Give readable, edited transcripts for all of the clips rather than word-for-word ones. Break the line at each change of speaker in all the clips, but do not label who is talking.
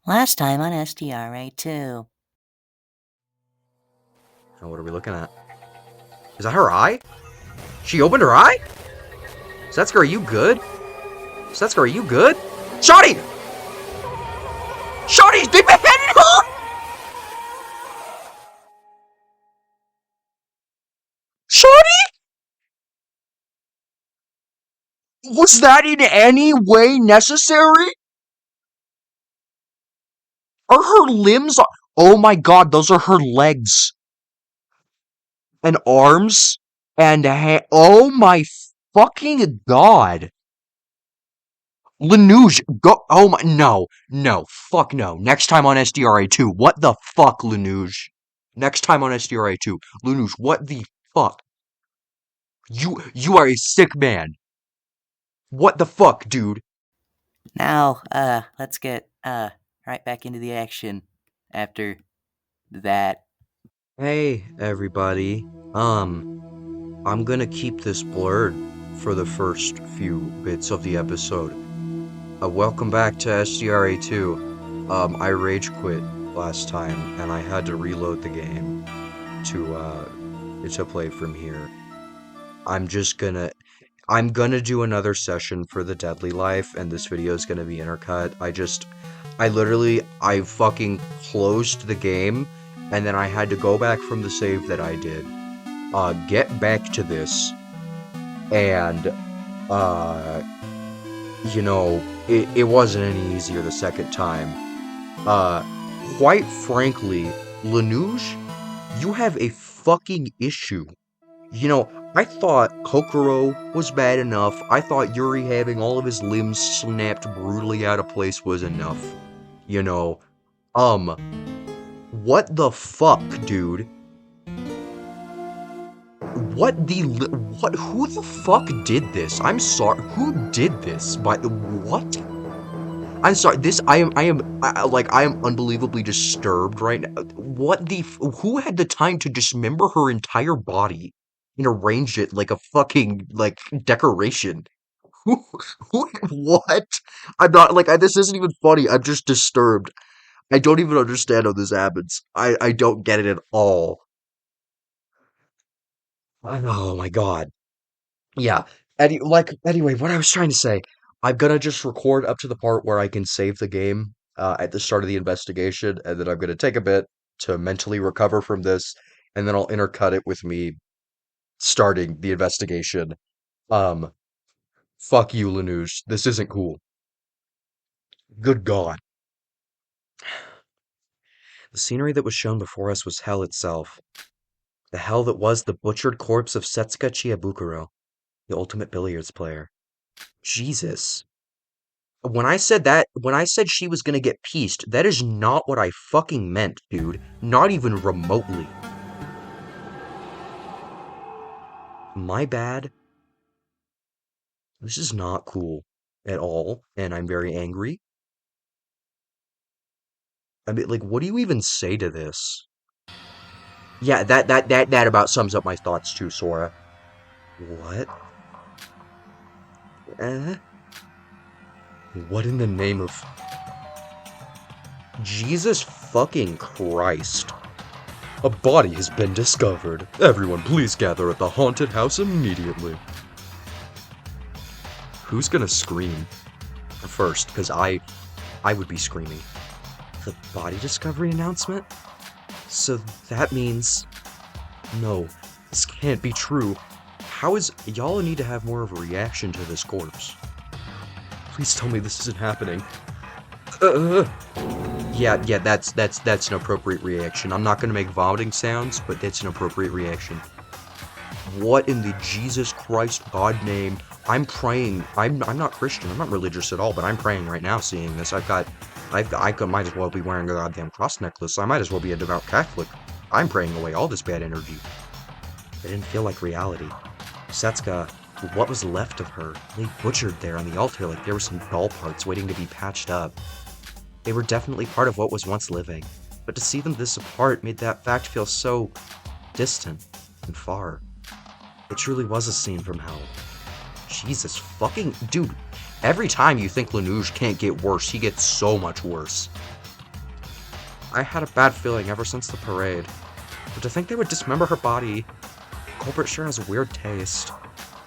Last time on SDRA2.
Now what are we looking at? Is that her eye? She opened her eye? Setsuka, are you good? Setsuka, are you good? Shawty! Shawty, they beheaded her! Shawty? Was that in any way necessary? Are her limbs... Oh my god, those are her legs. And arms. And oh my fucking god. Lanuge, go... Oh my... No. No. Fuck no. Next time on SDRA2, what the fuck, Lanuge? Next time on SDRA2, Lanuge, what the fuck? You are a sick man. What the fuck, dude?
Now, let's get, right back into the action after that.
Hey, everybody. I'm gonna keep this blurred for the first few bits of the episode. Welcome back to SDRA2. I rage quit last time, and I had to reload the game to play from here. I'm gonna do another session for the Deadly Life, and this video is gonna be intercut. I fucking closed the game, and then I had to go back from the save that I did, get back to this, and, you know, it wasn't any easier the second time. Quite frankly, Lanuge, you have a fucking issue. You know, I thought Kokoro was bad enough. I thought Yuri having all of his limbs snapped brutally out of place was enough. You know, what the fuck, dude? Who the fuck did this? I'm sorry, who did this? What? I'm sorry, I am unbelievably disturbed right now. Who had the time to dismember her entire body and arrange it like a fucking, like, decoration? Who, what? This isn't even funny, I'm just disturbed. I don't even understand how this happens. I don't get it at all. Oh my god. Yeah. Anyway, what I was trying to say, I'm gonna just record up to the part where I can save the game at the start of the investigation, and then I'm gonna take a bit to mentally recover from this, and then I'll intercut it with me starting the investigation. Um, Fuck you, Lanuge. This isn't cool. Good God. The scenery that was shown before us was hell itself. The hell that was the butchered corpse of Setsuka Chiabukuro, the ultimate billiards player. Jesus. When I said she was gonna get pieced, that is not what I fucking meant, dude. Not even remotely. My bad. This is not cool at all, and I'm very angry. I mean, like, what do you even say to this? Yeah, that about sums up my thoughts too, Sora. What? Eh? What in the name of... Jesus fucking Christ. A body has been discovered. Everyone please gather at the haunted house immediately. Who's gonna scream first? Because I would be screaming. The body discovery announcement? So that means... No, this can't be true. How is... Y'all need to have more of a reaction to this corpse. Please tell me this isn't happening. Yeah, that's an appropriate reaction. I'm not gonna make vomiting sounds, but that's an appropriate reaction. What in the Jesus Christ God name? I'm praying. I'm not Christian. I'm not religious at all, but I'm praying right now seeing this. Might as well be wearing a goddamn cross necklace. I might as well be a devout Catholic. I'm praying away all this bad energy. It didn't feel like reality. Setsuka, what was left of her, lay butchered there on the altar like there were some doll parts waiting to be patched up. They were definitely part of what was once living, but to see them this apart made that fact feel so distant and far. It truly was a scene from hell. Jesus fucking... Dude, every time you think Lanuge can't get worse, he gets so much worse. I had a bad feeling ever since the parade. But to think they would dismember her body, culprit sure has a weird taste.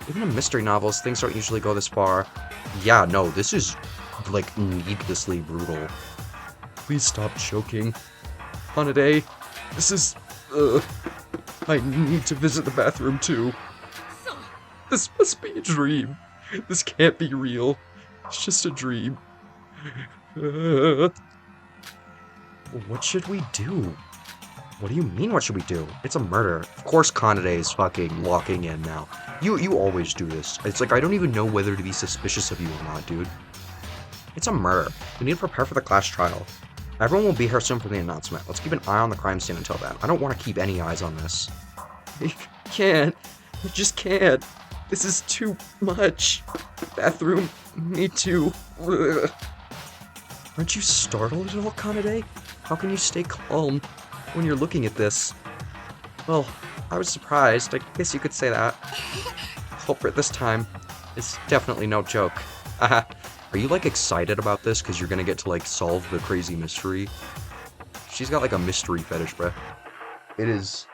Even in mystery novels, things don't usually go this far. Yeah, no, this is, like, needlessly brutal. Please stop choking. Hanae, this is... I need to visit the bathroom too. This must be a dream. This can't be real. It's just a dream. What should we do? What do you mean, what should we do? It's a murder. Of course Kanade is fucking walking in now. You always do this. It's like, I don't even know whether to be suspicious of you or not, dude. It's a murder. We need to prepare for the class trial. Everyone will be here soon for the announcement. Let's keep an eye on the crime scene until then. I don't want to keep any eyes on this. I can't. I just can't. This is too much. Bathroom. Me too. Ugh. Aren't you startled at all, Kanade? How can you stay calm when you're looking at this? Well, I was surprised. I guess you could say that. Culprit this time is definitely no joke. Haha. Are you, like, excited about this because you're gonna get to, like, solve the crazy mystery? She's got, like, a mystery fetish, bruh. It is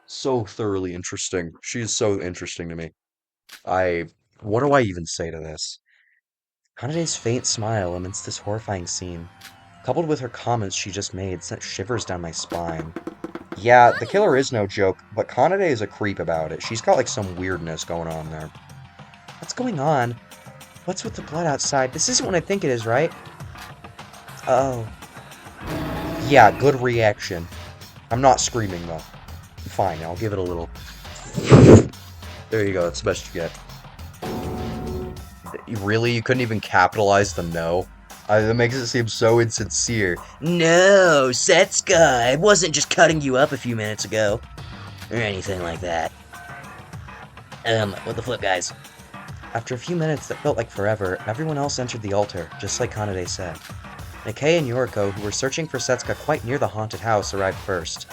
so thoroughly interesting. She is so interesting to me. What do I even say to this? Hanade's faint smile amidst this horrifying scene, coupled with her comments she just made, sent shivers down my spine. Yeah, the killer is no joke, but Kanade is a creep about it. She's got, like, some weirdness going on there. What's going on? What's with the blood outside? This isn't what I think it is, right? Oh. Yeah, good reaction. I'm not screaming, though. Fine, I'll give it a little... There you go, that's the best you get. Really? You couldn't even capitalize the no? That makes it seem so insincere.
No, Setsuka, I wasn't just cutting you up a few minutes ago. Or anything like that. What the flip, guys?
After a few minutes that felt like forever, everyone else entered the altar, just like Kanade said. Nikkei and Yoriko, who were searching for Setsuka quite near the haunted house, arrived first.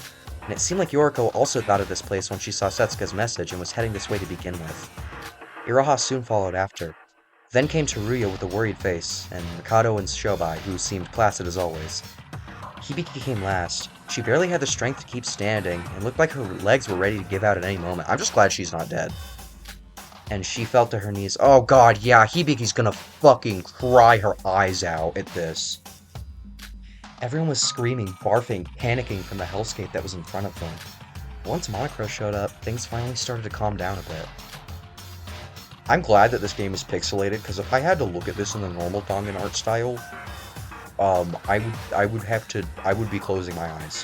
And it seemed like Yoriko also thought of this place when she saw Setsuka's message and was heading this way to begin with. Iroha soon followed after. Then came Teruya with a worried face, and Mikado and Shobai, who seemed placid as always. Hibiki came last. She barely had the strength to keep standing, and looked like her legs were ready to give out at any moment. I'm just glad she's not dead. And she fell to her knees. Oh god, yeah, Hibiki's gonna fucking cry her eyes out at this. Everyone was screaming, barfing, panicking from the hellscape that was in front of them. Once Monocro showed up, things finally started to calm down a bit. I'm glad that this game is pixelated, because if I had to look at this in the normal Dangan art style, I would be closing my eyes.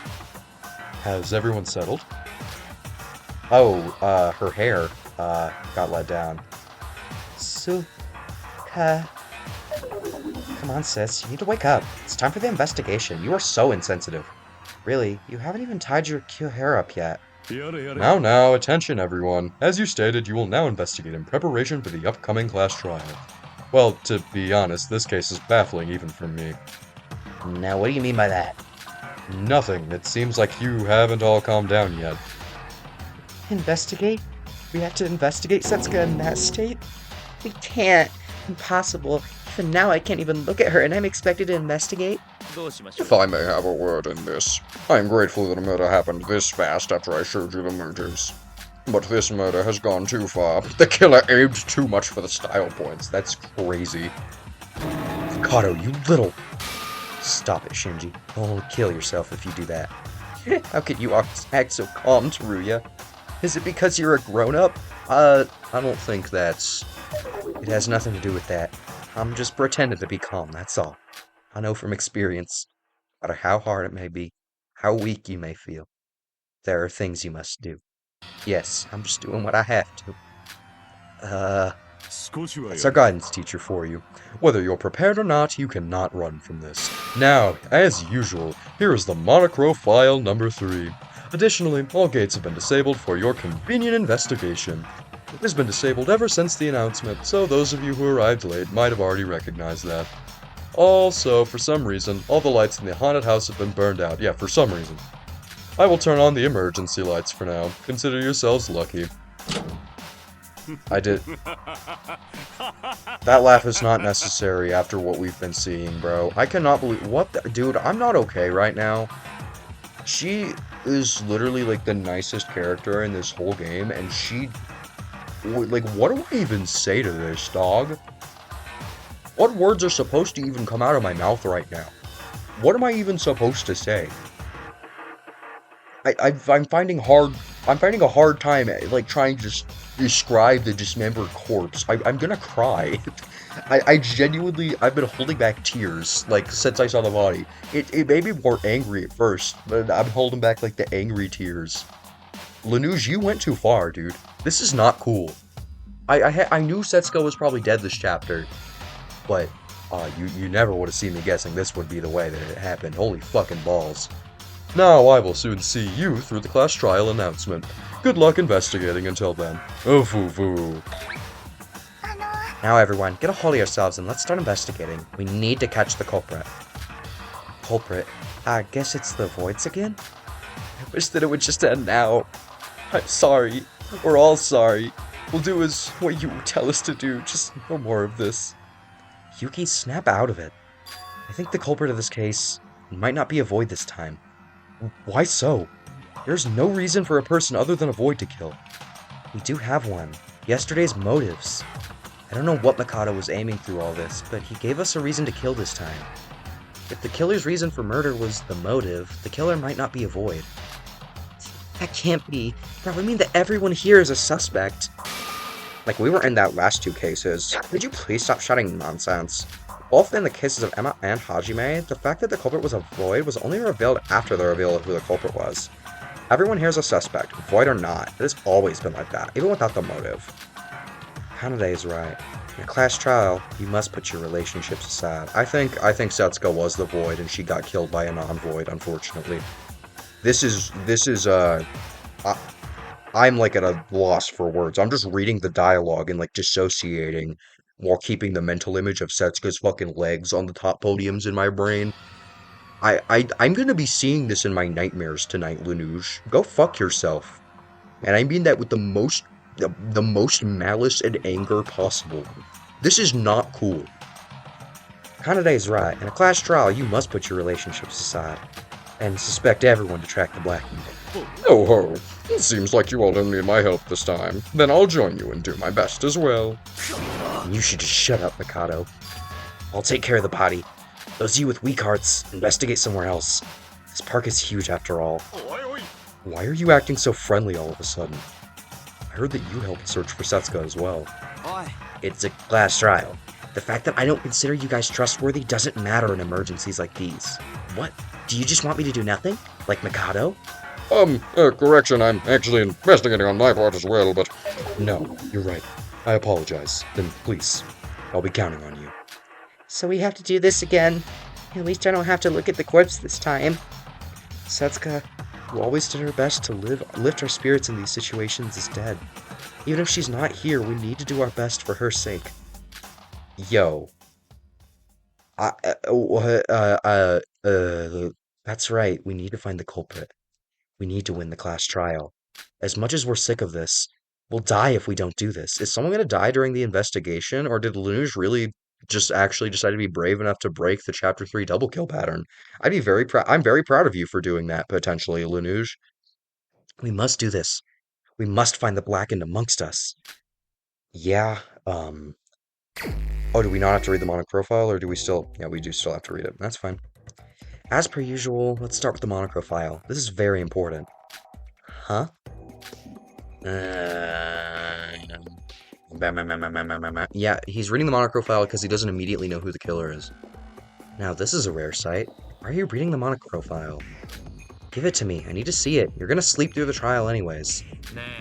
Has everyone settled? Oh, her hair, got let down. Come on, sis, you need to wake up. It's time for the investigation. You are so insensitive. Really, you haven't even tied your cute hair up yet. Now, attention everyone. As you stated, you will now investigate in preparation for the upcoming class trial. Well, to be honest, this case is baffling even for me.
Now, what do you mean by that?
Nothing. It seems like you haven't all calmed down yet.
Investigate? We have to investigate Setsuka in that state? We can't. Impossible. Even now I can't even look at her and I'm expected to investigate?
If I may have a word in this, I am grateful that a murder happened this fast after I showed you the motives. But this murder has gone too far. The killer aimed too much for the style points.
That's crazy. Mikado, you little... Stop it, Shinji. You'll kill yourself if you do that. How could you act so calm, Teruya? Is it because you're a grown-up? I don't think that's... It has nothing to do with that. I'm just pretending to be calm, that's all. I know from experience, no matter how hard it may be, how weak you may feel, there are things you must do. Yes, I'm just doing what I have to. That's our guidance teacher for you. Whether you're prepared or not, you cannot run from this. Now, as usual, here is the Monocro file number 3. Additionally, all gates have been disabled for your convenient investigation. It has been disabled ever since the announcement, so those of you who arrived late might have already recognized that. Also, for some reason, all the lights in the haunted house have been burned out. Yeah, for some reason. I will turn on the emergency lights for now. Consider yourselves lucky. I did... That laugh is not necessary after what we've been seeing, bro. I cannot believe... What the... Dude, I'm not okay right now. She is literally like the nicest character in this whole game, and like, what do I even say to this, dog? What words are supposed to even come out of my mouth right now? What am I even supposed to say? I'm finding a hard time, like, trying to just describe the dismembered corpse. I'm gonna cry. I genuinely, I've been holding back tears, like, since I saw the body. It made me more angry at first, but I'm holding back, like, the angry tears. Lanuge, you went too far, dude. This is not cool. I knew Setsuko was probably dead this chapter, but, you never would have seen me guessing this would be the way that it happened. Holy fucking balls. Now I will soon see you through the class trial announcement. Good luck investigating until then. Oh, foo-foo.
Now everyone, get a hold of yourselves and let's start investigating. We need to catch the culprit. Culprit? I guess it's the voids again? I wish that it would just end now. I'm sorry. We're all sorry. We'll do as what you tell us to do. Just no more of this. Yuki, snap out of it. I think the culprit of this case might not be a void this time. Why so? There's no reason for a person other than a void to kill. We do have one. Yesterday's motives. I don't know what Mikado was aiming through all this, but he gave us a reason to kill this time. If the killer's reason for murder was the motive, the killer might not be a void. That can't be. That would mean that everyone here is a suspect. Like we were in that last two cases. Could you please stop shouting nonsense? Both in the cases of Emma and Hajime, the fact that the culprit was a void was only revealed after the reveal of who the culprit was. Everyone here is a suspect, void or not. It has always been like that, even without the motive. Kanade is right. In a class trial, you must put your relationships aside. I think Setsuko was the void and she got killed by a non-void, unfortunately. I'm like at a loss for words. I'm just reading the dialogue and like dissociating while keeping the mental image of Setsuko's fucking legs on the top podiums in my brain. I'm gonna be seeing this in my nightmares tonight, Lanuge. Go fuck yourself. And I mean that with the most malice and anger possible. This is not cool. Kanade is right. In a class trial, you must put your relationships aside. And suspect everyone to track the Black Eagle.
Oh ho, it seems like you all don't need my help this time. Then I'll join you and do my best as well.
You should just shut up, Mikado. I'll take care of the body. Those of you with weak hearts, investigate somewhere else. This park is huge after all. Why are you acting so friendly all of a sudden? I heard that you helped search for Setsuko as well. It's a class trial. The fact that I don't consider you guys trustworthy doesn't matter in emergencies like these. What? Do you just want me to do nothing? Like Mikado?
Correction, I'm actually investigating on my part as well, but...
No, you're right. I apologize. Then please, I'll be counting on you.
So we have to do this again. At least I don't have to look at the corpse this time. Setsuko, who always did her best to lift our spirits in these situations, is dead. Even if she's not here, we need to do our best for her sake.
Yo.
That's right, we need to find the culprit. We need to win the class trial. As much as we're sick of this, we'll die if we don't do this. Is someone gonna die during the investigation, or did Lanuge really just actually decide to be brave enough to break the Chapter 3 double kill pattern? I'm very proud of you for doing that, potentially, Lanuge. We must do this. We must find the blackened amongst us. Yeah, Oh, do we not have to read the monarch profile, or do we still... Yeah, we do still have to read it. That's fine. As per usual, let's start with the monochrome file. This is very important. Huh? Yeah, he's reading the monochrome file because he doesn't immediately know who the killer is. Now, this is a rare sight. Why are you reading the monochrome file? Give it to me. I need to see it. You're gonna sleep through the trial anyways.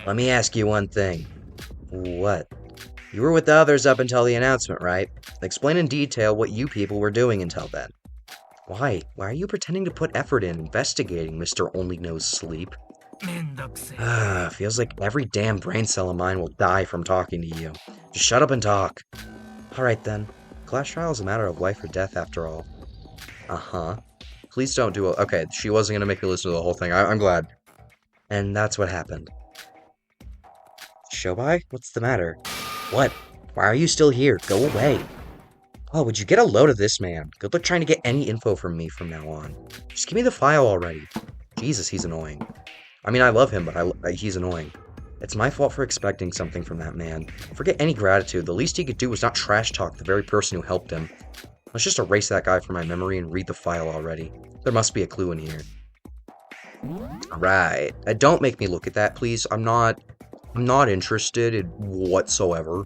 Let me ask you one thing. What? You were with the others up until the announcement, right? Explain in detail what you people were doing until then. Why? Why are you pretending to put effort in investigating, Mr. Only Knows Sleep? Feels like every damn brain cell of mine will die from talking to you. Just shut up and talk. Alright then. Class trial is a matter of life or death after all. Uh-huh. Please don't do it. Okay, she wasn't gonna make me listen to the whole thing. I'm glad. And that's what happened. Shobai? What's the matter? What? Why are you still here? Go away. Oh, would you get a load of this man? Good luck trying to get any info from me from now on. Just give me the file already. Jesus, he's annoying. I mean, I love him, but he's annoying. It's my fault for expecting something from that man. Forget any gratitude. The least he could do was not trash talk the very person who helped him. Let's just erase that guy from my memory and read the file already. There must be a clue in here. Right. Don't make me look at that, please. I'm not interested in whatsoever.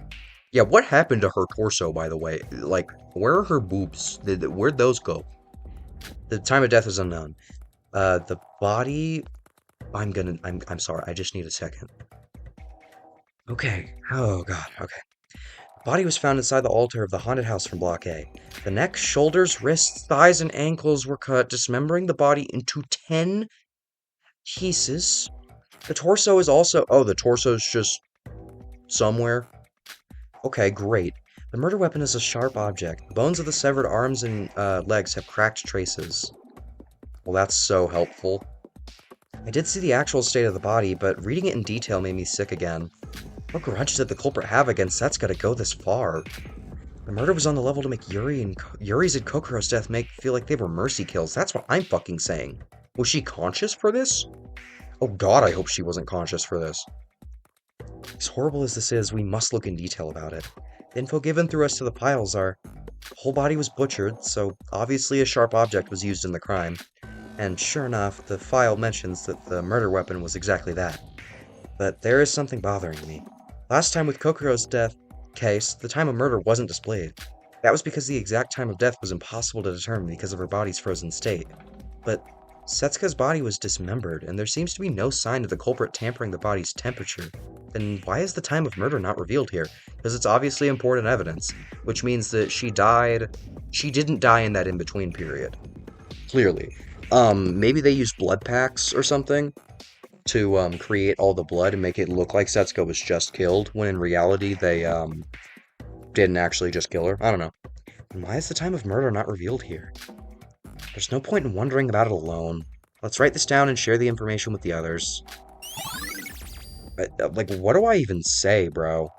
Yeah, what happened to her torso, by the way? Like, where are her boobs? Where'd those go? The time of death is unknown. The body... I'm sorry, I just need a second. Okay. Oh, God, okay. The body was found inside the altar of the haunted house from Block A. The neck, shoulders, wrists, thighs, and ankles were cut, dismembering the body into 10 pieces. The torso is also... Oh, the torso's just... somewhere. Okay, great. The murder weapon is a sharp object. The bones of the severed arms and legs have cracked traces. Well, that's so helpful. I did see the actual state of the body, but reading it in detail made me sick again. What grudge did the culprit have against Setsuka to go this far? The murder was on the level to make Yuri's and Kokoro's death feel like they were mercy kills. That's what I'm fucking saying. Was she conscious for this? Oh god, I hope she wasn't conscious for this. As horrible as this is, we must look in detail about it. The info given through us to the piles are... The whole body was butchered, so obviously a sharp object was used in the crime. And sure enough, the file mentions that the murder weapon was exactly that. But there is something bothering me. Last time with Kokoro's death case, the time of murder wasn't displayed. That was because the exact time of death was impossible to determine because of her body's frozen state. But Setsuka's body was dismembered, and there seems to be no sign of the culprit tampering the body's temperature. Then why is the time of murder not revealed here? Because it's obviously important evidence, which means that she didn't die in that in-between period. Clearly. Maybe they used blood packs or something to, create all the blood and make it look like Setsuka was just killed, when in reality they, didn't actually just kill her. I don't know. And why is the time of murder not revealed here? There's no point in wondering about it alone. Let's write this down and share the information with the others. Like, what do I even say, bro?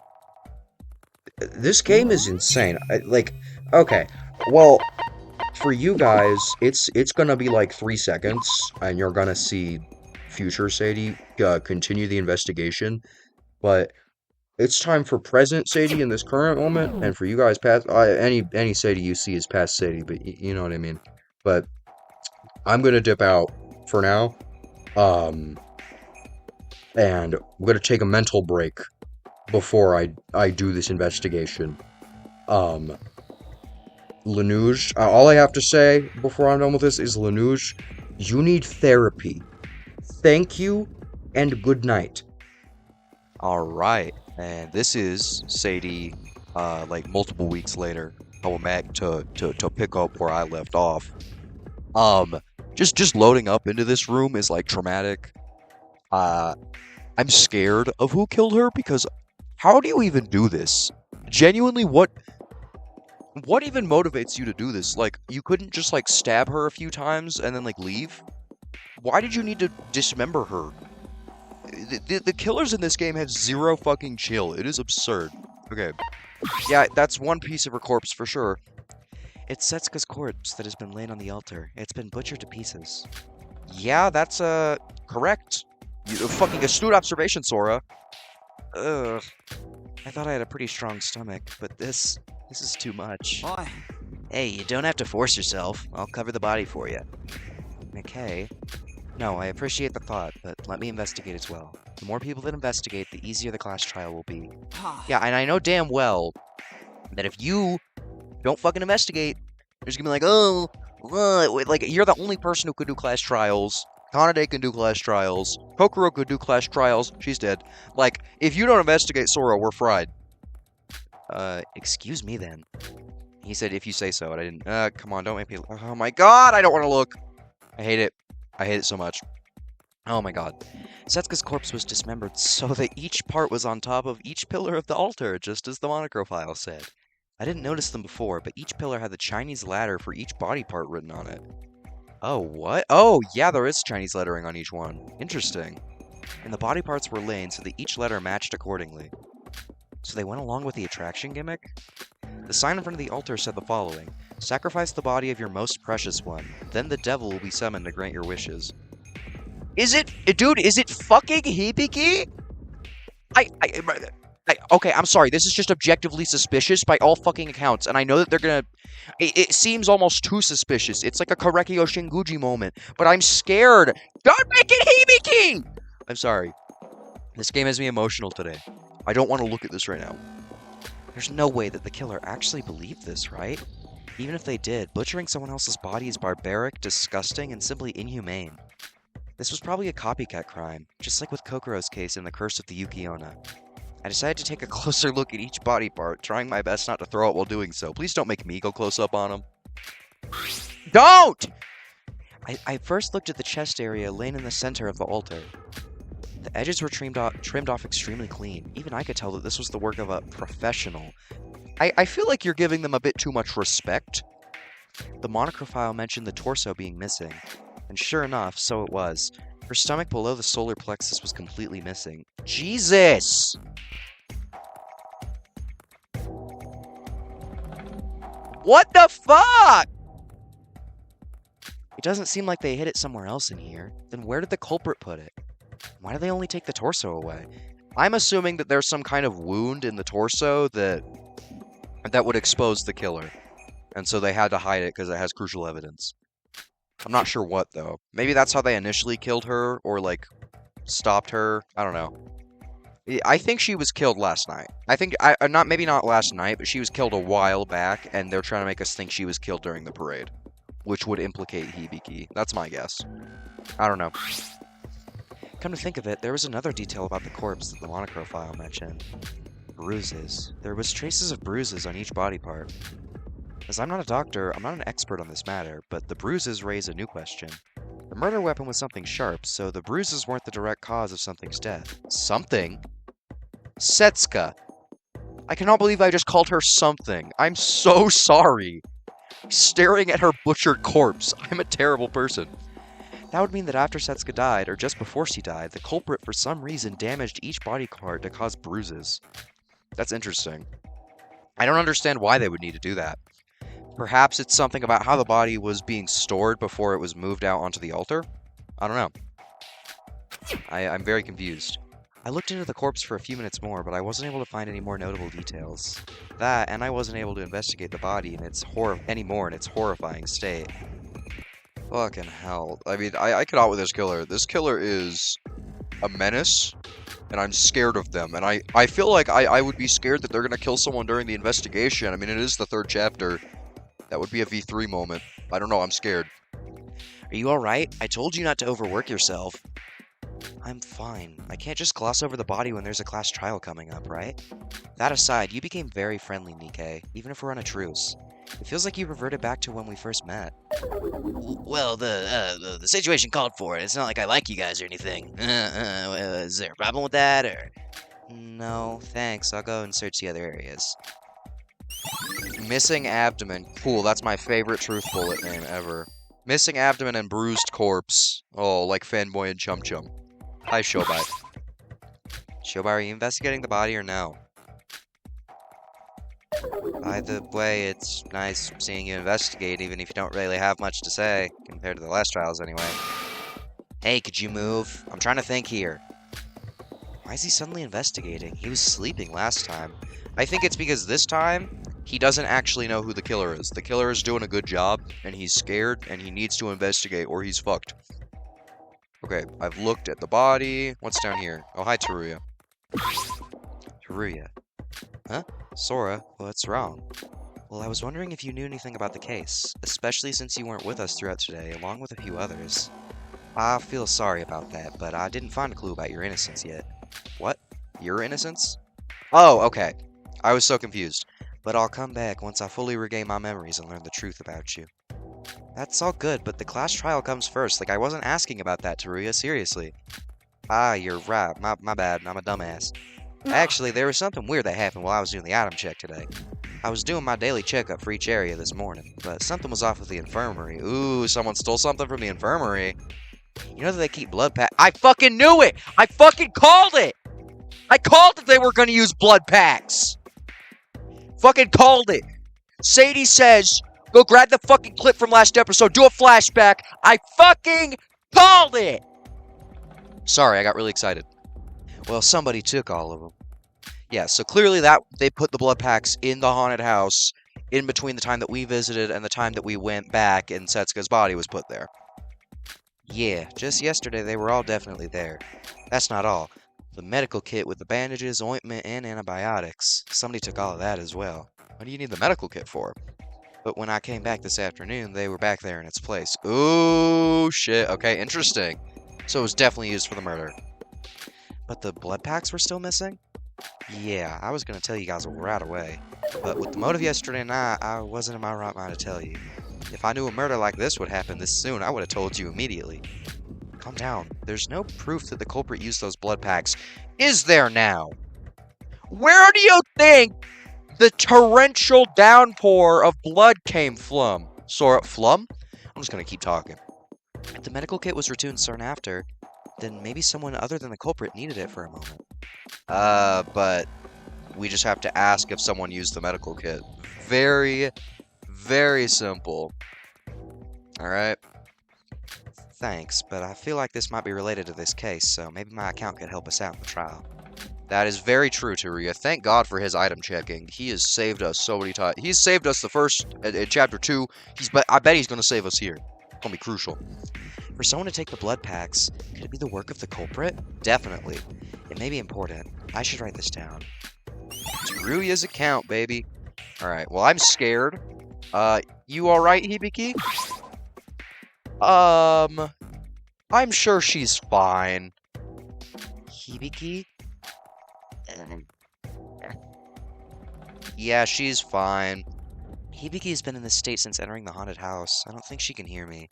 This game is insane. Okay, well, for you guys, it's gonna be like 3 seconds, and you're gonna see future Sadie continue the investigation, but it's time for present Sadie in this current moment, and for you guys, past any Sadie you see is past Sadie, but you know what I mean. But I'm gonna dip out for now, and I'm gonna take a mental break before I do this investigation. Lanuge, all I have to say before I'm done with this is, Lanuge, you need therapy. Thank you, and good night.
Alright, and this is Sadie, like multiple weeks later, coming back to pick up where I left off. Just loading up into this room is like traumatic. I'm scared of who killed her, because how do you even do this? Genuinely, what even motivates you to do this? Like, you couldn't just like stab her a few times and then like leave? Why did you need to dismember her? The killers in this game have zero fucking chill. It is absurd. Okay. Yeah, that's one piece of her corpse for sure. It's Setsuka's corpse that has been laid on the altar. It's been butchered to pieces. Yeah, that's, correct. Fucking astute observation, Sora. Ugh. I thought I had a pretty strong stomach, but this is too much.
Boy.
Hey, you don't have to force yourself. I'll cover the body for you.
Okay. No, I appreciate the thought, but let me investigate as well. The more people that investigate, the easier the class trial will be. Yeah, and I know damn well that if you don't fucking investigate, you're just gonna be like, oh, what? Like, you're the only person who could do class trials. Kanade can do class trials. Kokoro could do class trials. She's dead. Like, if you don't investigate Sora, we're fried. Excuse me then. He said if you say so, and I didn't. Come on, don't make me... Oh my god, I don't want to look. I hate it. I hate it so much. Oh my god. Setsuka's corpse was dismembered so that each part was on top of each pillar of the altar, just as the monochrome file said. I didn't notice them before, but each pillar had the Chinese ladder for each body part written on it. Oh, what? Oh, yeah, there is Chinese lettering on each one. Interesting. And the body parts were laid so that each letter matched accordingly. So they went along with the attraction gimmick? The sign in front of the altar said the following: sacrifice the body of your most precious one, then the devil will be summoned to grant your wishes. Is it, dude, is it fucking Hibiki? Okay, I'm sorry, this is just objectively suspicious by all fucking accounts, and I know that they're gonna... It seems almost too suspicious. It's like a Karekyo Shinguji moment, but I'm scared. Don't make it Hibiki! I'm sorry. This game has me emotional today. I don't want to look at this right now. There's no way that the killer actually believed this, right? Even if they did, butchering someone else's body is barbaric, disgusting, and simply inhumane. This was probably a copycat crime, just like with Kokoro's case in The Curse of the Yuki-onna. I decided to take a closer look at each body part, trying my best not to throw up while doing so. Please don't make me go close up on him. Don't! I first looked at the chest area laying in the center of the altar. The edges were trimmed off extremely clean. Even I could tell that this was the work of a professional. I feel like you're giving them a bit too much respect. The monocrophile mentioned the torso being missing. And sure enough, so it was. Her stomach below the solar plexus was completely missing. Jesus! What the fuck? It doesn't seem like they hid it somewhere else in here. Then where did the culprit put it? Why did they only take the torso away? I'm assuming that there's some kind of wound in the torso that would expose the killer. And so they had to hide it because it has crucial evidence. I'm not sure what, though. Maybe that's how they initially killed her, or, like, stopped her. I don't know. I think she was killed last night. I think, maybe not last night, but she was killed a while back, and they're trying to make us think she was killed during the parade. Which would implicate Hibiki. That's my guess. I don't know. Come to think of it, there was another detail about the corpse that the monocrophile mentioned. Bruises. There was traces of bruises on each body part. As I'm not a doctor, I'm not an expert on this matter, but the bruises raise a new question. The murder weapon was something sharp, so the bruises weren't the direct cause of something's death. Something? Setsuka. I cannot believe I just called her something. I'm so sorry. Staring at her butchered corpse. I'm a terrible person. That would mean that after Setsuka died, or just before she died, the culprit for some reason damaged each body part to cause bruises. That's interesting. I don't understand why they would need to do that. Perhaps it's something about how the body was being stored before it was moved out onto the altar? I don't know. I'm very confused. I looked into the corpse for a few minutes more, but I wasn't able to find any more notable details. That, and I wasn't able to investigate the body anymore in its horrifying state. Fucking hell. I mean, I could out with this killer. This killer is a menace, and I'm scared of them. And I feel like I would be scared that they're gonna kill someone during the investigation. I mean, it is the 3rd chapter. That would be a V3 moment. I don't know, I'm scared. Are you alright? I told you not to overwork yourself. I'm fine. I can't just gloss over the body when there's a class trial coming up, right? That aside, you became very friendly, Nikkei, even if we're on a truce. It feels like you reverted back to when we first met.
Well, the situation called for it. It's not like I like you guys or anything. Is there a problem with that, or...?
No, thanks. I'll go and search the other areas. Missing abdomen. Cool, that's my favorite truth bullet name ever. Missing abdomen and bruised corpse. Oh, like Fanboy and Chum Chum. Hi, Shobai. Shobai, are you investigating the body or no? By the way, it's nice seeing you investigate, even if you don't really have much to say, compared to the last trials anyway. Hey, could you move? I'm trying to think here. Why is he suddenly investigating? He was sleeping last time. I think it's because this time, he doesn't actually know who the killer is. The killer is doing a good job, and he's scared, and he needs to investigate, or he's fucked. Okay, I've looked at the body. What's down here? Oh, hi, Teruya. Teruya. Huh? Sora, what's wrong? Well, I was wondering if you knew anything about the case, especially since you weren't with us throughout today, along with a few others. I feel sorry about that, but I didn't find a clue about your innocence yet. What? Your innocence? Oh, okay. I was so confused. But I'll come back once I fully regain my memories and learn the truth about you. That's all good, but the class trial comes first. Like, I wasn't asking about that, Teruya, seriously. Ah, you're right. My bad. I'm a dumbass. Actually, there was something weird that happened while I was doing the item check today. I was doing my daily checkup for each area this morning, but something was off with the infirmary. Ooh, someone stole something from the infirmary. You know that they keep blood packs? I fucking knew it! I fucking called it! I called that they were gonna use blood packs! Fucking called it! Sadie says, go grab the fucking clip from last episode, do a flashback. I fucking called it! Sorry, I got really excited. Well, somebody took all of them. Yeah, so clearly that they put the blood packs in the haunted house in between the time that we visited and the time that we went back and Setsuka's body was put there. Yeah, just yesterday they were all definitely there. That's not all. The medical kit with the bandages, ointment, and antibiotics. Somebody took all of that as well. What do you need the medical kit for? But when I came back this afternoon, they were back there in its place. Ooh, shit. Okay, interesting. So it was definitely used for the murder. But the blood packs were still missing? Yeah, I was going to tell you guys right away. But with the motive yesterday night, I wasn't in my right mind to tell you. If I knew a murder like this would happen this soon, I would have told you immediately. Calm down. There's no proof that the culprit used those blood packs. Is there now? Where do you think the torrential downpour of blood came from? Sora, flum? I'm just going to keep talking. If the medical kit was returned soon after, then maybe someone other than the culprit needed it for a moment. But we just have to ask if someone used the medical kit. Very, very simple. Alright? Thanks, but I feel like this might be related to this case, so maybe my account could help us out in the trial. That is very true, Teruya. Thank God for his item checking. He has saved us so many times. He's saved us the first, in Chapter 2. I bet he's going to save us here. It's going to be crucial. For someone to take the blood packs, could it be the work of the culprit? Definitely. It may be important. I should write this down. Teruya's account, baby. Alright, well, I'm scared. You alright, Hibiki? I'm sure she's fine. Hibiki? Yeah, she's fine. Hibiki's been in this state since entering the haunted house. I don't think she can hear me.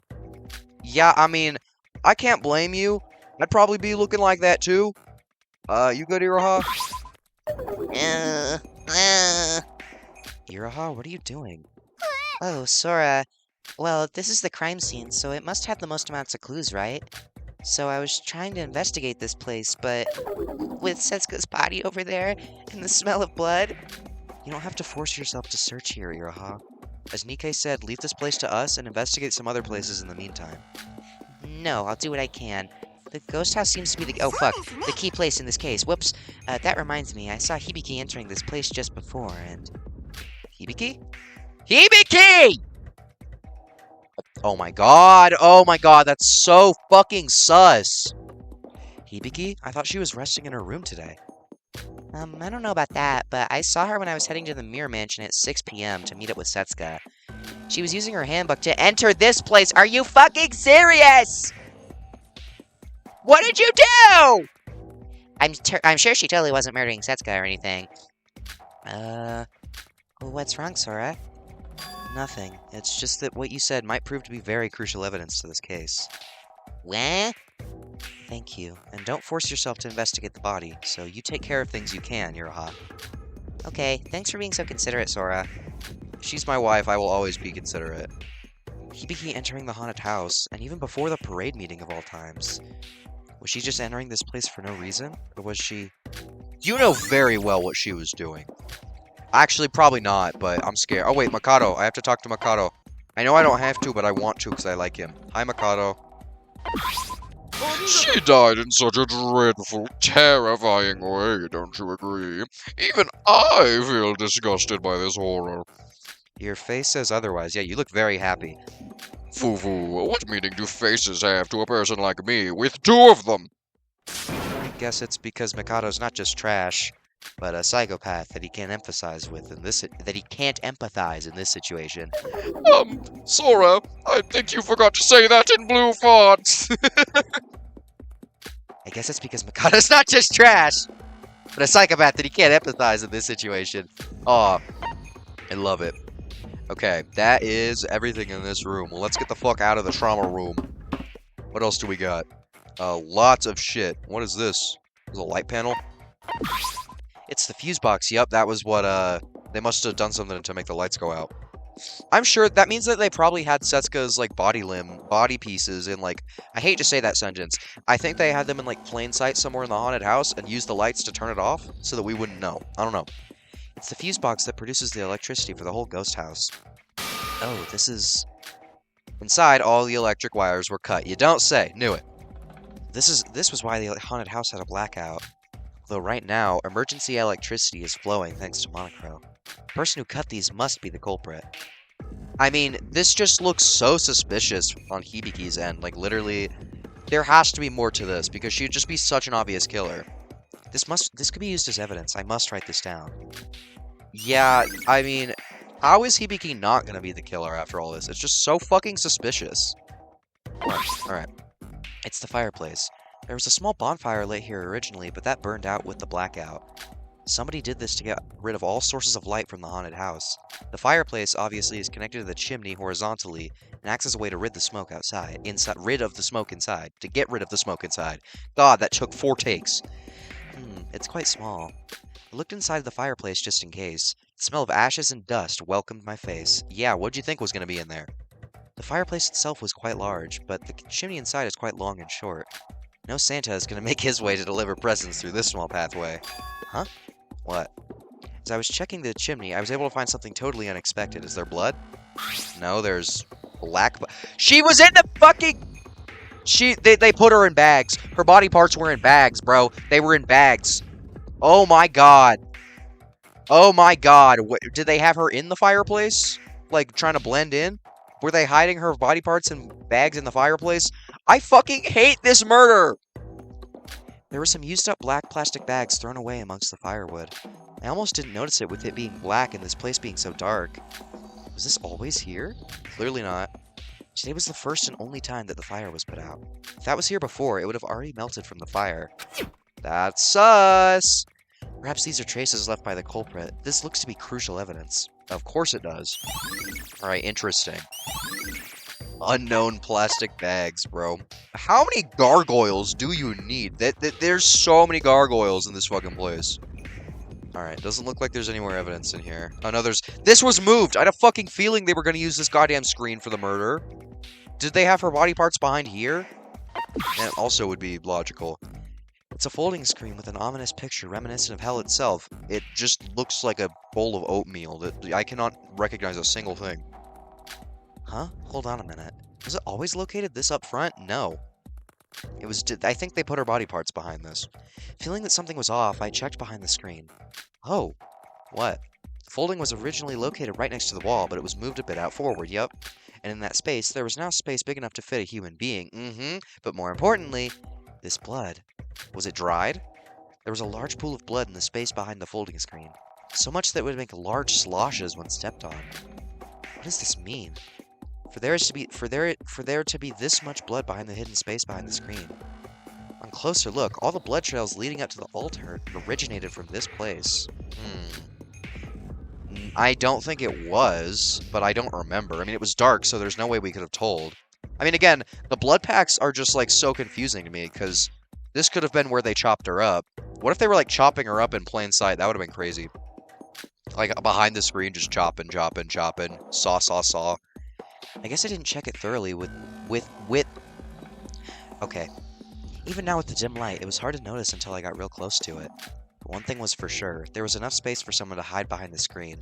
Yeah, I mean, I can't blame you. I'd probably be looking like that too. You good, Iroha? Iroha, what are you doing?
Oh, Sora. Well, this is the crime scene, so it must have the most amounts of clues, right? So I was trying to investigate this place, but with Setsuka's body over there and the smell of blood...
You don't have to force yourself to search here, Iroha. As Nikkei said, leave this place to us and investigate some other places in the meantime.
No, I'll do what I can. The ghost house seems to be the... Oh, fuck. The key place in this case. Whoops. That reminds me. I saw Hibiki entering this place just before, and...
Hibiki? Hibiki! Oh my god. Oh my god. That's so fucking sus. Hibiki? I thought she was resting in her room today.
I don't know about that, but I saw her when I was heading to the Mirror Mansion at 6 p.m. to meet up with Setsuka. She was using her handbook to enter this place. Are you fucking serious? What did you do? I'm sure she totally wasn't murdering Setsuka or anything. What's wrong, Sora?
Nothing. It's just that what you said might prove to be very crucial evidence to this case.
What?
Thank you. And don't force yourself to investigate the body, so you take care of things you can, Iroha.
Okay, thanks for being so considerate, Sora.
If she's my wife, I will always be considerate. Hibiki entering the haunted house, and even before the parade meeting of all times. Was she just entering this place for no reason? Or was she... You know very well what she was doing. Actually, probably not, but I'm scared. Oh, wait, Mikado. I have to talk to Mikado. I know I don't have to, but I want to because I like him. Hi, Mikado.
She died in such a dreadful, terrifying way, don't you agree? Even I feel disgusted by this horror.
Your face says otherwise. Yeah, you look very happy.
Foo-foo, what meaning do faces have to a person like me, with two of them?
I guess it's because Mikado's not just trash, but a psychopath that he can't empathize with in this situation.
Sora, I think you forgot to say that in blue font.
I guess it's because Mikado's not just trash, but a psychopath that he can't empathize in this situation. Aw, I love it. Okay, that is everything in this room. Well, let's get the fuck out of the trauma room. What else do we got? Lots of shit. What is this? Is a light panel? It's the fuse box. Yep, that was what, they must have done something to make the lights go out. I'm sure that means that they probably had Setsuka's, like, body pieces in, like, I hate to say that sentence. I think they had them in, like, plain sight somewhere in the haunted house and used the lights to turn it off so that we wouldn't know. I don't know. It's the fuse box that produces the electricity for the whole ghost house. Oh, this is... Inside, all the electric wires were cut. You don't say. Knew it.
This was why the haunted house had a blackout. Though right now, emergency electricity is flowing thanks to Monochrome. The person who cut these must be the culprit. I mean, this just looks so suspicious on Hibiki's end. Like, literally, there has to be more to this, because she'd just be such an obvious killer. This could be used as evidence. I must write this down. Yeah, I mean, how is Hibiki not gonna be the killer after all this? It's just so fucking suspicious. Alright. It's the fireplace. There was a small bonfire lit here originally, but that burned out with the blackout. Somebody did this to get rid of all sources of light from the haunted house. The fireplace obviously is connected to the chimney horizontally and acts as a way to rid the smoke outside. Rid of the smoke inside. To get rid of the smoke inside. God, that took 4 takes. It's quite small. I looked inside the fireplace just in case. The smell of ashes and dust welcomed my face. Yeah, what'd you think was going to be in there? The fireplace itself was quite large, but the chimney inside is quite long and short. No Santa is going to make his way to deliver presents through this small pathway. Huh? What? As I was checking the chimney, I was able to find something totally unexpected. Is there blood? No, there's black... She was in the fucking... They put her in bags. Her body parts were in bags, bro. They were in bags. Oh my god. Oh my god. Did they have her in the fireplace? Like, trying to blend in? Were they hiding her body parts in bags in the fireplace? I fucking hate this murder! There were some used up black plastic bags thrown away amongst the firewood. I almost didn't notice it with it being black and this place being so dark. Was this always here? Clearly not. Today was the first and only time that the fire was put out. If that was here before, it would have already melted from the fire. That's sus! Perhaps these are traces left by the culprit. This looks to be crucial evidence. Of course it does. Alright, interesting. Unknown plastic bags, bro. How many gargoyles do you need? There's so many gargoyles in this fucking place. Alright, doesn't look like there's any more evidence in here. Oh no, this was moved! I had a fucking feeling they were gonna use this goddamn screen for the murder. Did they have her body parts behind here? That also would be logical. It's a folding screen with an ominous picture reminiscent of hell itself. It just looks like a bowl of oatmeal. I cannot recognize a single thing. Huh? Hold on a minute. Was it always located this up front? No. It was. I think they put her body parts behind this. Feeling that something was off, I checked behind the screen. Oh. What? The folding was originally located right next to the wall, but it was moved a bit out forward, yep. And in that space, there was now space big enough to fit a human being. But more importantly, this blood. Was it dried? There was a large pool of blood in the space behind the folding screen. So much that it would make large sloshes when stepped on. What does this mean? For there to be this much blood behind the hidden space behind the screen. On closer look, all the blood trails leading up to the altar originated from this place. I don't think it was, but I don't remember. I mean, it was dark, so there's no way we could have told. I mean, again, the blood packs are just, like, so confusing to me, because this could have been where they chopped her up. What if they were, like, chopping her up in plain sight? That would have been crazy. Like, behind the screen, just chopping. Saw. I guess I didn't check it thoroughly Okay. Even now with the dim light, it was hard to notice until I got real close to it. But one thing was for sure, there was enough space for someone to hide behind the screen.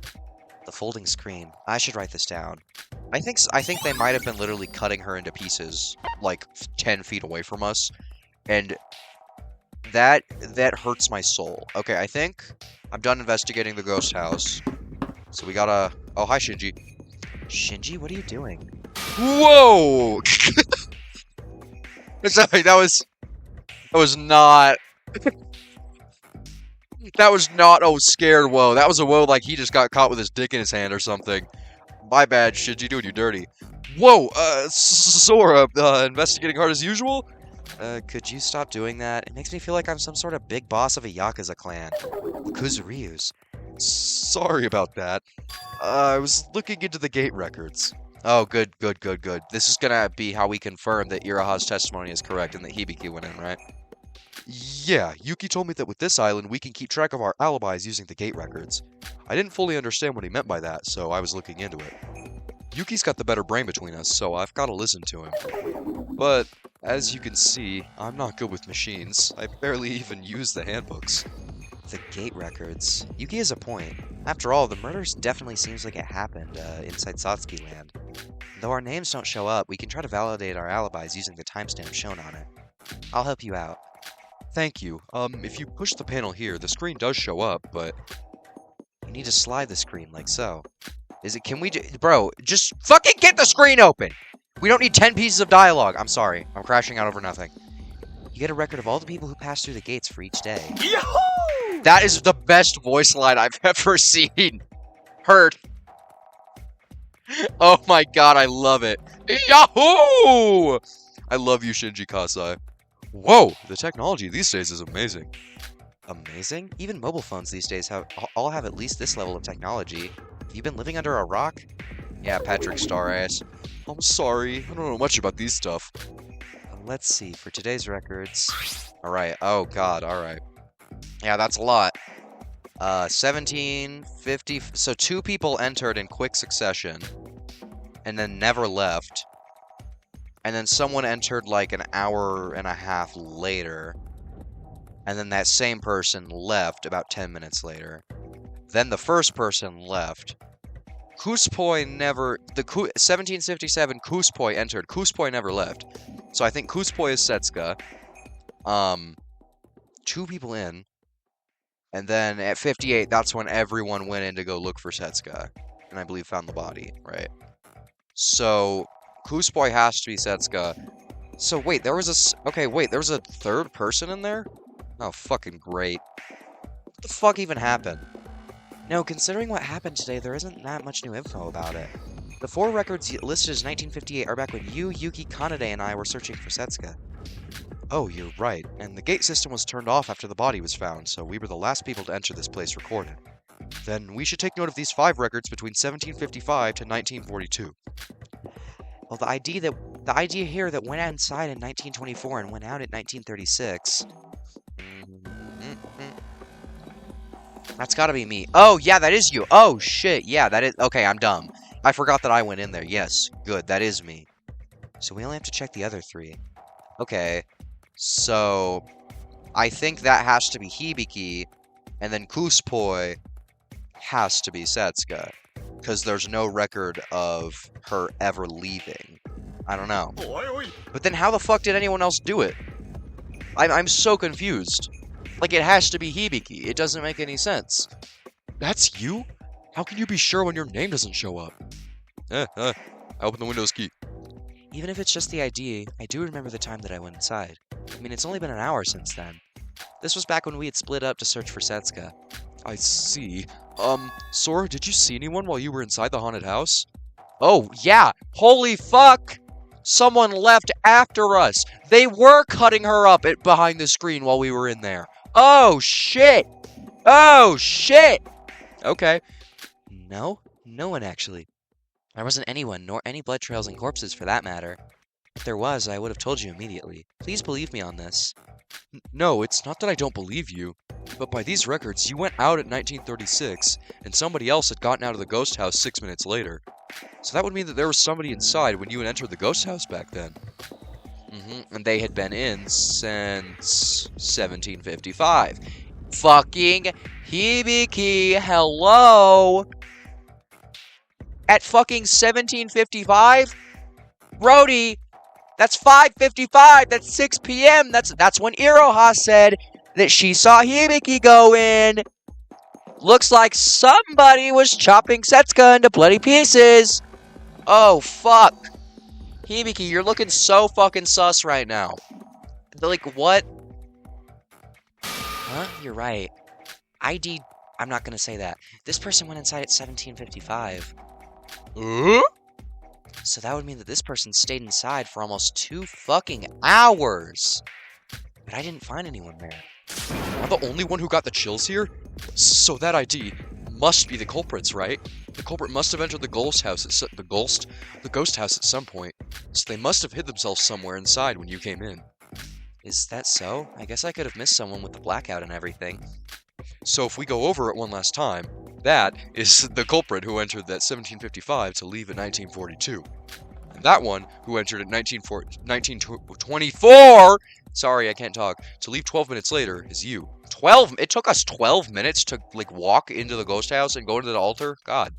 The folding screen. I should write this down. I think they might have been literally cutting her into pieces, like 10 feet away from us. And that hurts my soul. Okay, I think I'm done investigating the ghost house. So we gotta... Oh, hi, Shinji. Shinji, what are you doing? Whoa! Sorry, that was not... That was not a scared whoa. That was a whoa like he just got caught with his dick in his hand or something. My bad, Shinji, doing you dirty. Whoa, Sora, investigating hard as usual? Could you stop doing that? It makes me feel like I'm some sort of big boss of a Yakuza clan. Kuzuryu's. Sorry about that. I was looking into the gate records. Oh, good. This is gonna be how we confirm that Iraha's testimony is correct and that Hibiki went in, right? Yeah, Yuki told me that with this island, we can keep track of our alibis using the gate records. I didn't fully understand what he meant by that, so I was looking into it. Yuki's got the better brain between us, so I've got to listen to him. But, as you can see, I'm not good with machines. I barely even use the handbooks. The gate records. Yuki has a point. After all, the murder definitely seems like it happened inside Satsuki Land. Though our names don't show up, we can try to validate our alibis using the timestamp shown on it. I'll help you out.
Thank you. If you push the panel here, the screen does show up, but...
You need to slide the screen, like so. Bro, just fucking get the screen open! We don't need 10 pieces of dialogue. I'm sorry. I'm crashing out over nothing. You get a record of all the people who pass through the gates for each day.
YAHOO! That is the best voice line I've ever seen. Heard. Oh my god, I love it. YAHOO! I love you, Shinji Kasai. Whoa, the technology these days is amazing.
Amazing? Even mobile phones these days all have at least this level of technology. Have you been living under a rock?
Yeah, Patrick Starass. I'm sorry, I don't know much about these stuff.
Let's see, for today's records...
Alright, oh god, alright.
Yeah, that's a lot. 1750... So 2 people entered in quick succession, and then never left. And then someone entered like an hour and a half later. And then that same person left about 10 minutes later. Then the first person left. Kuspoi never... 1757, Kuspoi entered. Kuspoi never left. So I think Kuspoi is Setsuka. 2 people in. And then at 58, that's when everyone went in to go look for Setsuka. And I believe found the body, right? So... Kuspoi has to be Setsuka. So wait, there was a... Okay, wait, there was a third person in there? Oh, fucking great. What the fuck even happened? No, considering what happened today, there isn't that much new info about it. The 4 records listed as 1958 are back when you, Yuki Kanade, and I were searching for Setsuka. Oh, you're right. And the gate system was turned off after the body was found, so we were the last people to enter this place recorded. Then we should take note of these 5 records between 1755 to 1942. Well, the idea here that went inside in 1924 and went out in 1936... That's gotta be me. Oh, yeah, that is you. Oh, shit. Yeah, that is... Okay, I'm dumb. I forgot that I went in there. Yes, good. That is me. So we only have to check the other 3. Okay. So... I think that has to be Hibiki. And then Kuspoi has to be Setsuka. Because there's no record of her ever leaving. I don't know. But then how the fuck did anyone else do it? I'm so confused. Like, it has to be Hibiki. It doesn't make any sense.
That's you? How can you be sure when your name doesn't show up? I opened the Windows key.
Even if it's just the ID, I do remember the time that I went inside. I mean, it's only been an hour since then. This was back when we had split up to search for Setsuka.
I see. Sora, did you see anyone while you were inside the haunted house?
Oh, yeah! Holy fuck! Someone left after us! They were cutting her up behind the screen while we were in there. Oh, shit! Oh, shit!
Okay.
No one actually. There wasn't anyone, nor any blood trails and corpses for that matter. If there was, I would have told you immediately. Please believe me on this.
No, it's not that I don't believe you. But by these records, you went out at 1936, and somebody else had gotten out of the ghost house 6 minutes later. So that would mean that there was somebody inside when you had entered the ghost house back then.
And they had been in since 1755. Fucking Hibiki, hello? At fucking 1755? Brody, that's 5:55, that's 6 p.m., that's when Iroha said that she saw Hibiki go in. Looks like somebody was chopping Setsuka into bloody pieces. Oh, fuck. Hibiki, you're looking so fucking sus right now. Like, what? Huh? You're right. ID... I'm not gonna say that. This person went inside at 1755. So that would mean that this person stayed inside for almost 2 fucking hours. But I didn't find anyone there.
Am I the only one who got the chills here? So that ID must be the culprits, right? The culprit must have entered the ghost house at the ghost house at some point. So they must have hid themselves somewhere inside when you came in.
Is that so? I guess I could have missed someone with the blackout and everything.
So if we go over it one last time, that is the culprit who entered that 1755 to leave at 1942. And that one who entered at 1924, sorry, I can't talk, to leave 12 minutes later is you. 12? It took us 12 minutes to, like, walk into the ghost house and go into the altar? God.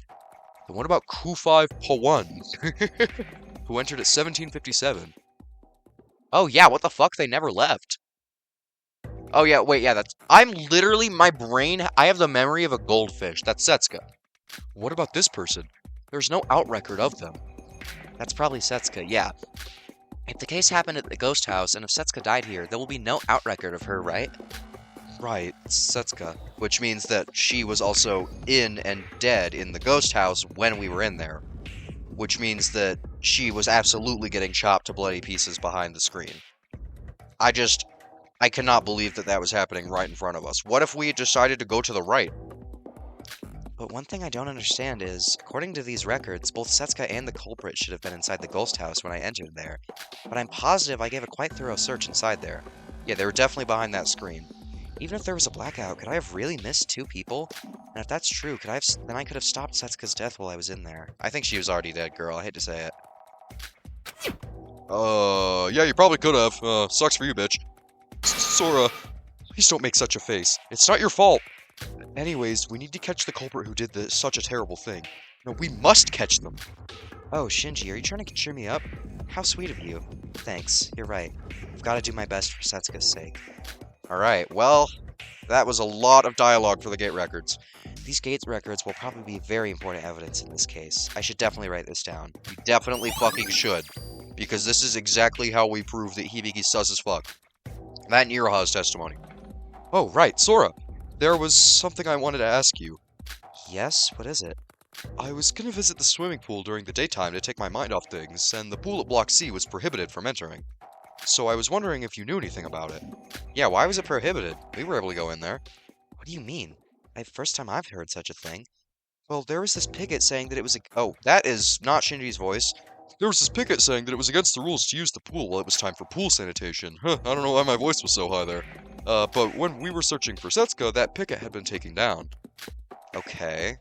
Then what about Ku5 Pawan, who entered at 1757? Oh, yeah, what the fuck? They never left. Oh, yeah, wait, yeah, I'm literally, my brain, I have the memory of a goldfish. That's Setsuka. What about this person? There's no out record of them.
That's probably Setsuka, yeah. If the case happened at the ghost house, and if Setsuka died here, there will be no out record of her, right?
Right, Setsuka. Which means that she was also in and dead in the ghost house when we were in there. Which means that she was absolutely getting chopped to bloody pieces behind the screen. I cannot believe that was happening right in front of us. What if we had decided to go to the right?
But one thing I don't understand is, according to these records, both Setsuka and the culprit should have been inside the ghost house when I entered there. But I'm positive I gave a quite thorough search inside there.
Yeah, they were definitely behind that screen.
Even if there was a blackout, could I have really missed 2 people? And if that's true, then I could have stopped Setsuka's death while I was in there.
I think she was already dead, girl. I hate to say it. Yeah, you probably could have. Sucks for you, bitch. Sora, please don't make such a face. It's not your fault. Anyways, we need to catch the culprit who did such a terrible thing. No, we must catch them.
Oh, Shinji, are you trying to cheer me up? How sweet of you. Thanks, you're right. I've got to do my best for Setsuka's sake.
Alright, well, that was a lot of dialogue for the gate records.
These gate records will probably be very important evidence in this case. I should definitely write this down.
You definitely fucking should. Because this is exactly how we prove that Hibiki's sus as fuck. That and Iroha's testimony. Oh, right, Sora. There was something I wanted to ask you.
Yes? What is it?
I was gonna visit the swimming pool during the daytime to take my mind off things, and the pool at Block C was prohibited from entering. So I was wondering if you knew anything about it. Yeah, why was it prohibited? We were able to go in there.
What do you mean? First time I've heard such a thing. Well, there was this picket saying that it was
Oh, that is not Shinji's voice. There was this picket saying that it was against the rules to use the pool while it was time for pool sanitation. I don't know why my voice was so high there. But when we were searching for Setsuka, that picket had been taken down. Okay.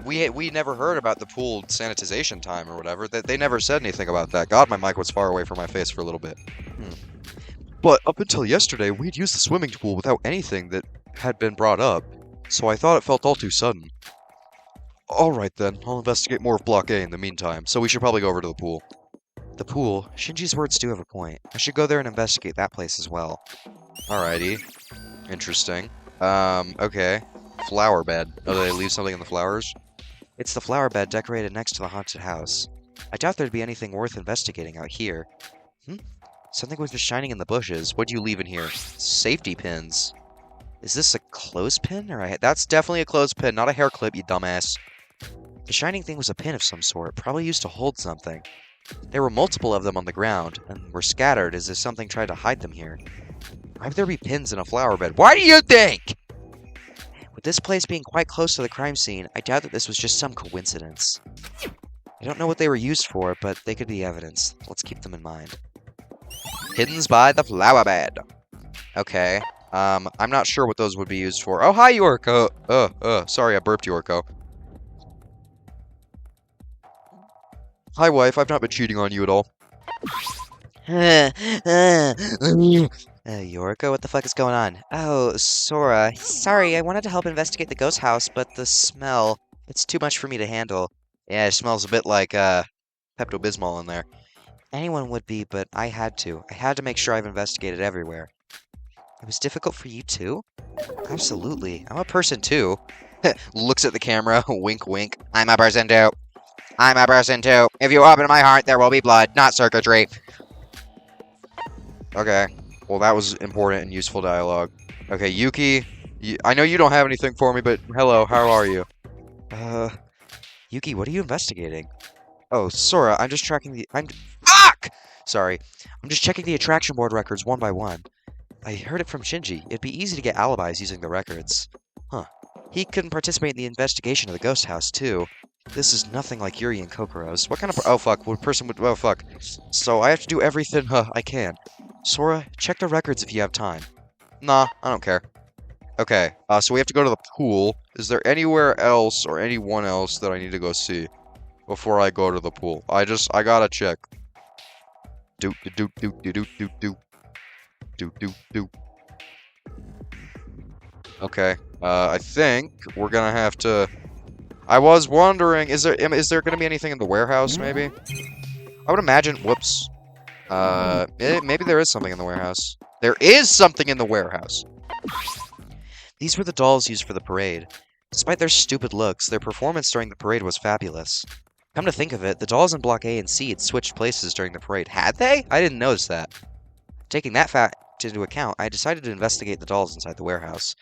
We never heard about the pool sanitization time or whatever. They never said anything about that. God, my mic was far away from my face for a little bit. But up until yesterday, we'd used the swimming pool without anything that had been brought up. So I thought it felt all too sudden. Alright then, I'll investigate more of Block A in the meantime, so we should probably go over to the pool.
The pool? Shinji's words do have a point. I should go there and investigate that place as well.
Alrighty. Interesting. Okay. Flower bed. Oh, did they leave something in the flowers?
It's the flower bed decorated next to the haunted house. I doubt there'd be anything worth investigating out here. Something was just shining in the bushes. What'd you leave in here? Safety pins. Is this a clothespin? That's definitely a clothespin, not a hair clip, you dumbass. The shining thing was a pin of some sort, probably used to hold something. There were multiple of them on the ground, and were scattered as if something tried to hide them here. Why would there be pins in a flower bed? Why do you think? With this place being quite close to the crime scene, I doubt that this was just some coincidence. I don't know what they were used for, but they could be evidence. Let's keep them in mind.
Hiddens by the flower bed. Okay. I'm not sure what those would be used for. Oh, hi, Yorko. Sorry, I burped, Yorko. Hi, wife. I've not been cheating on you at all.
Yorko, what the fuck is going on? Oh, Sora. Sorry, I wanted to help investigate the ghost house, but the smell, it's too much for me to handle.
Yeah, it smells a bit like, Pepto-Bismol in there.
Anyone would be, but I had to. I had to make sure I've investigated everywhere. It was difficult for you too? Absolutely. I'm a person too.
Looks at the camera, wink wink. I'm a person too. I'm a person too. If you open my heart, there will be blood, not circuitry. Okay. Well, that was important and useful dialogue. Okay, Yuki. I know you don't have anything for me, but hello, how are you?
Yuki, what are you investigating?
Oh, Sora, I'm just tracking the...
Fuck! Sorry. I'm just checking the attraction board records one by one. I heard it from Shinji. It'd be easy to get alibis using the records. Huh. He couldn't participate in the investigation of the ghost house, too. This is nothing like Yuri and Kokoro's. What kind of... Oh, fuck. What person would... Oh, fuck. So I have to do everything I can. Sora, check the records if you have time.
Nah, I don't care. Okay, so we have to go to the pool. Is there anywhere else or anyone else that I need to go see before I go to the pool? I gotta check. Do. Okay, I think we're gonna have to... I was wondering, is there gonna be anything in the warehouse, maybe? I would imagine... Whoops. Maybe there is something in the warehouse. There is something in the warehouse!
These were the dolls used for the parade. Despite their stupid looks, their performance during the parade was fabulous. Come to think of it, the dolls in Block A and C had switched places during the parade. Had they? I didn't notice that. Taking that fact into account, I decided to investigate the dolls inside the warehouse.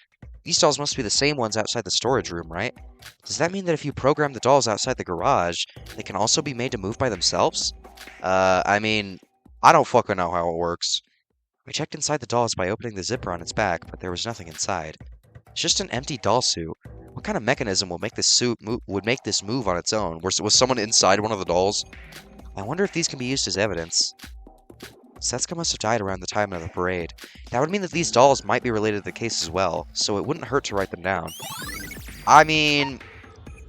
These dolls must be the same ones outside the storage room, right? Does that mean that if you program the dolls outside the garage, they can also be made to move by themselves?
I mean, I don't fucking know how it works.
We checked inside the dolls by opening the zipper on its back, but there was nothing inside. It's just an empty doll suit. What kind of mechanism will make this move on its own?
Was someone inside one of the dolls?
I wonder if these can be used as evidence. Setsuka must have died around the time of the parade. That would mean that these dolls might be related to the case as well, so it wouldn't hurt to write them down.
I mean,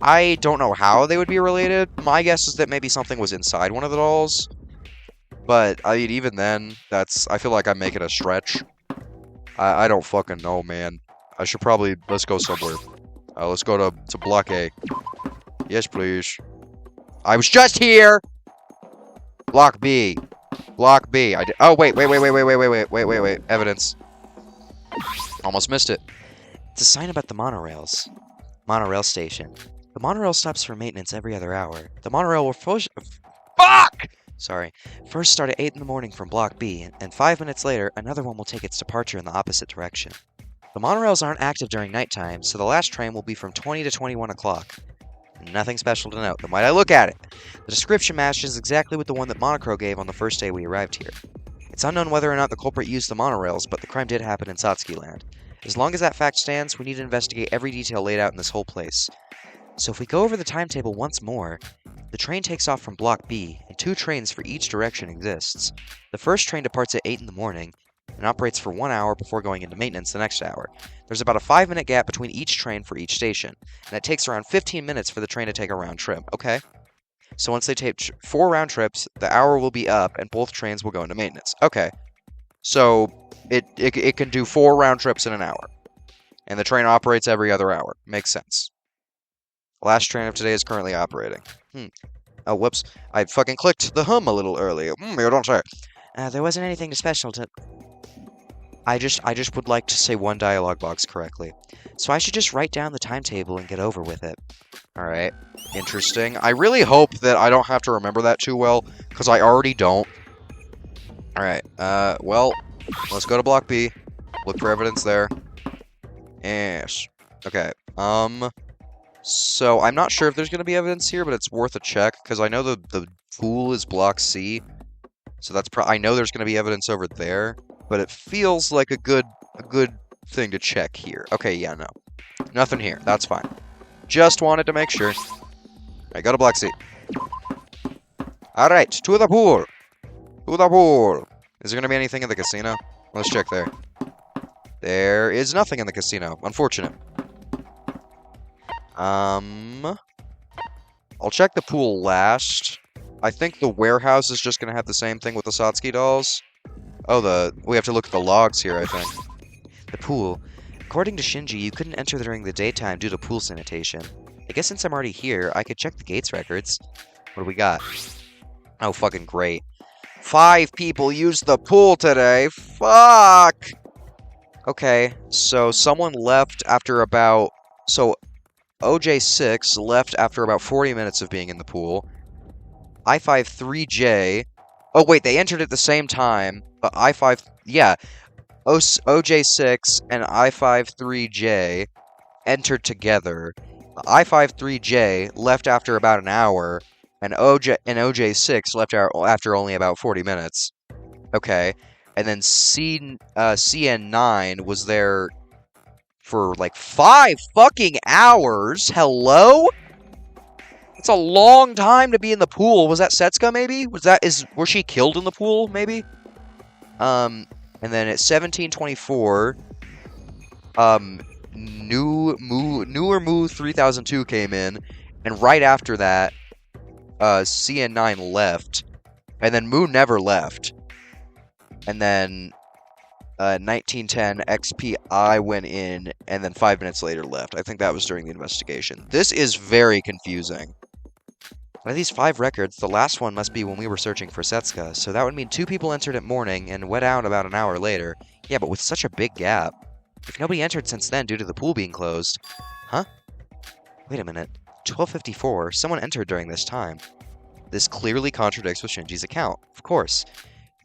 I don't know how they would be related. My guess is that maybe something was inside one of the dolls. But, I mean, even then, I feel like I'm making a stretch. I don't fucking know, man. I should probably, let's go somewhere. Let's go to Block A. Yes, please. I was just here! Block B. Block B. Oh, wait. Evidence. Almost missed it.
It's a sign about the monorails. Monorail station. The monorail stops for maintenance every other hour. The monorail will first start at 8 in the morning from Block B, and 5 minutes later, another one will take its departure in the opposite direction. The monorails aren't active during nighttime, so the last train will be from 20 to 21 o'clock. Nothing special to note, the might I look at it. The description matches exactly with the one that Monocro gave on the first day we arrived here. It's unknown whether or not the culprit used the monorails, but the crime did happen in Satsuki Land. As long as that fact stands, we need to investigate every detail laid out in this whole place. So if we go over the timetable once more, the train takes off from Block B, and 2 trains for each direction exists. The first train departs at 8 in the morning, and operates for 1 hour before going into maintenance the next hour. There's about a 5-minute gap between each train for each station, and it takes around 15 minutes for the train to take a round trip, okay? So once they take 4 round trips, the hour will be up, and both trains will go into maintenance. Okay. So, it can do 4 round trips in an hour. And the train operates every other hour. Makes sense. Last train of today is currently operating. Oh, whoops. I fucking clicked the hum a little earlier. You don't say. There wasn't anything special to... I just would like to say one dialogue box correctly. So I should just write down the timetable and get over with it.
Alright. Interesting. I really hope that I don't have to remember that too well, because I already don't. Alright. Well, let's go to Block B. Look for evidence there. Yes. Okay. So I'm not sure if there's going to be evidence here, but it's worth a check, because I know the pool is Block C. So that's I know there's going to be evidence over there, but it feels like a good thing to check here. Okay, yeah, no. Nothing here. That's fine. Just wanted to make sure. I got a Block C. Alright, to the pool. To the pool. Is there going to be anything in the casino? Let's check there. There is nothing in the casino. Unfortunate. I'll check the pool last. I think the warehouse is just going to have the same thing with the Satsuki dolls. Oh, we have to look at the logs here, I think.
The pool. According to Shinji, you couldn't enter during the daytime due to pool sanitation. I guess since I'm already here, I could check the gates records. What do we got?
Oh, fucking great. 5 people used the pool today. Fuck! Okay, so someone left after about... So, OJ6 left after about 40 minutes of being in the pool. I53J... Oh, wait, they entered at the same time. But yeah. OJ6 and I53J entered together. I53J left after about an hour, and OJ6 left after only about 40 minutes. Okay. And then CN9 was there for like 5 fucking hours. Hello? It's a long time to be in the pool. Was that Setsuka, maybe? Was she killed in the pool, maybe? And then at 1724, Newer Moo 3002 came in, and right after that, CN9 left, and then Moo never left. And then 1910 XPI went in, and then 5 minutes later left. I think that was during the investigation. This is very confusing.
Out of these 5 records, the last one must be when we were searching for Setsuka, so that would mean 2 people entered at morning and went out about an hour later. Yeah, but with such a big gap. If nobody entered since then due to the pool being closed. Huh? Wait a minute. 12:54, someone entered during this time. This clearly contradicts with Shinji's account. Of course.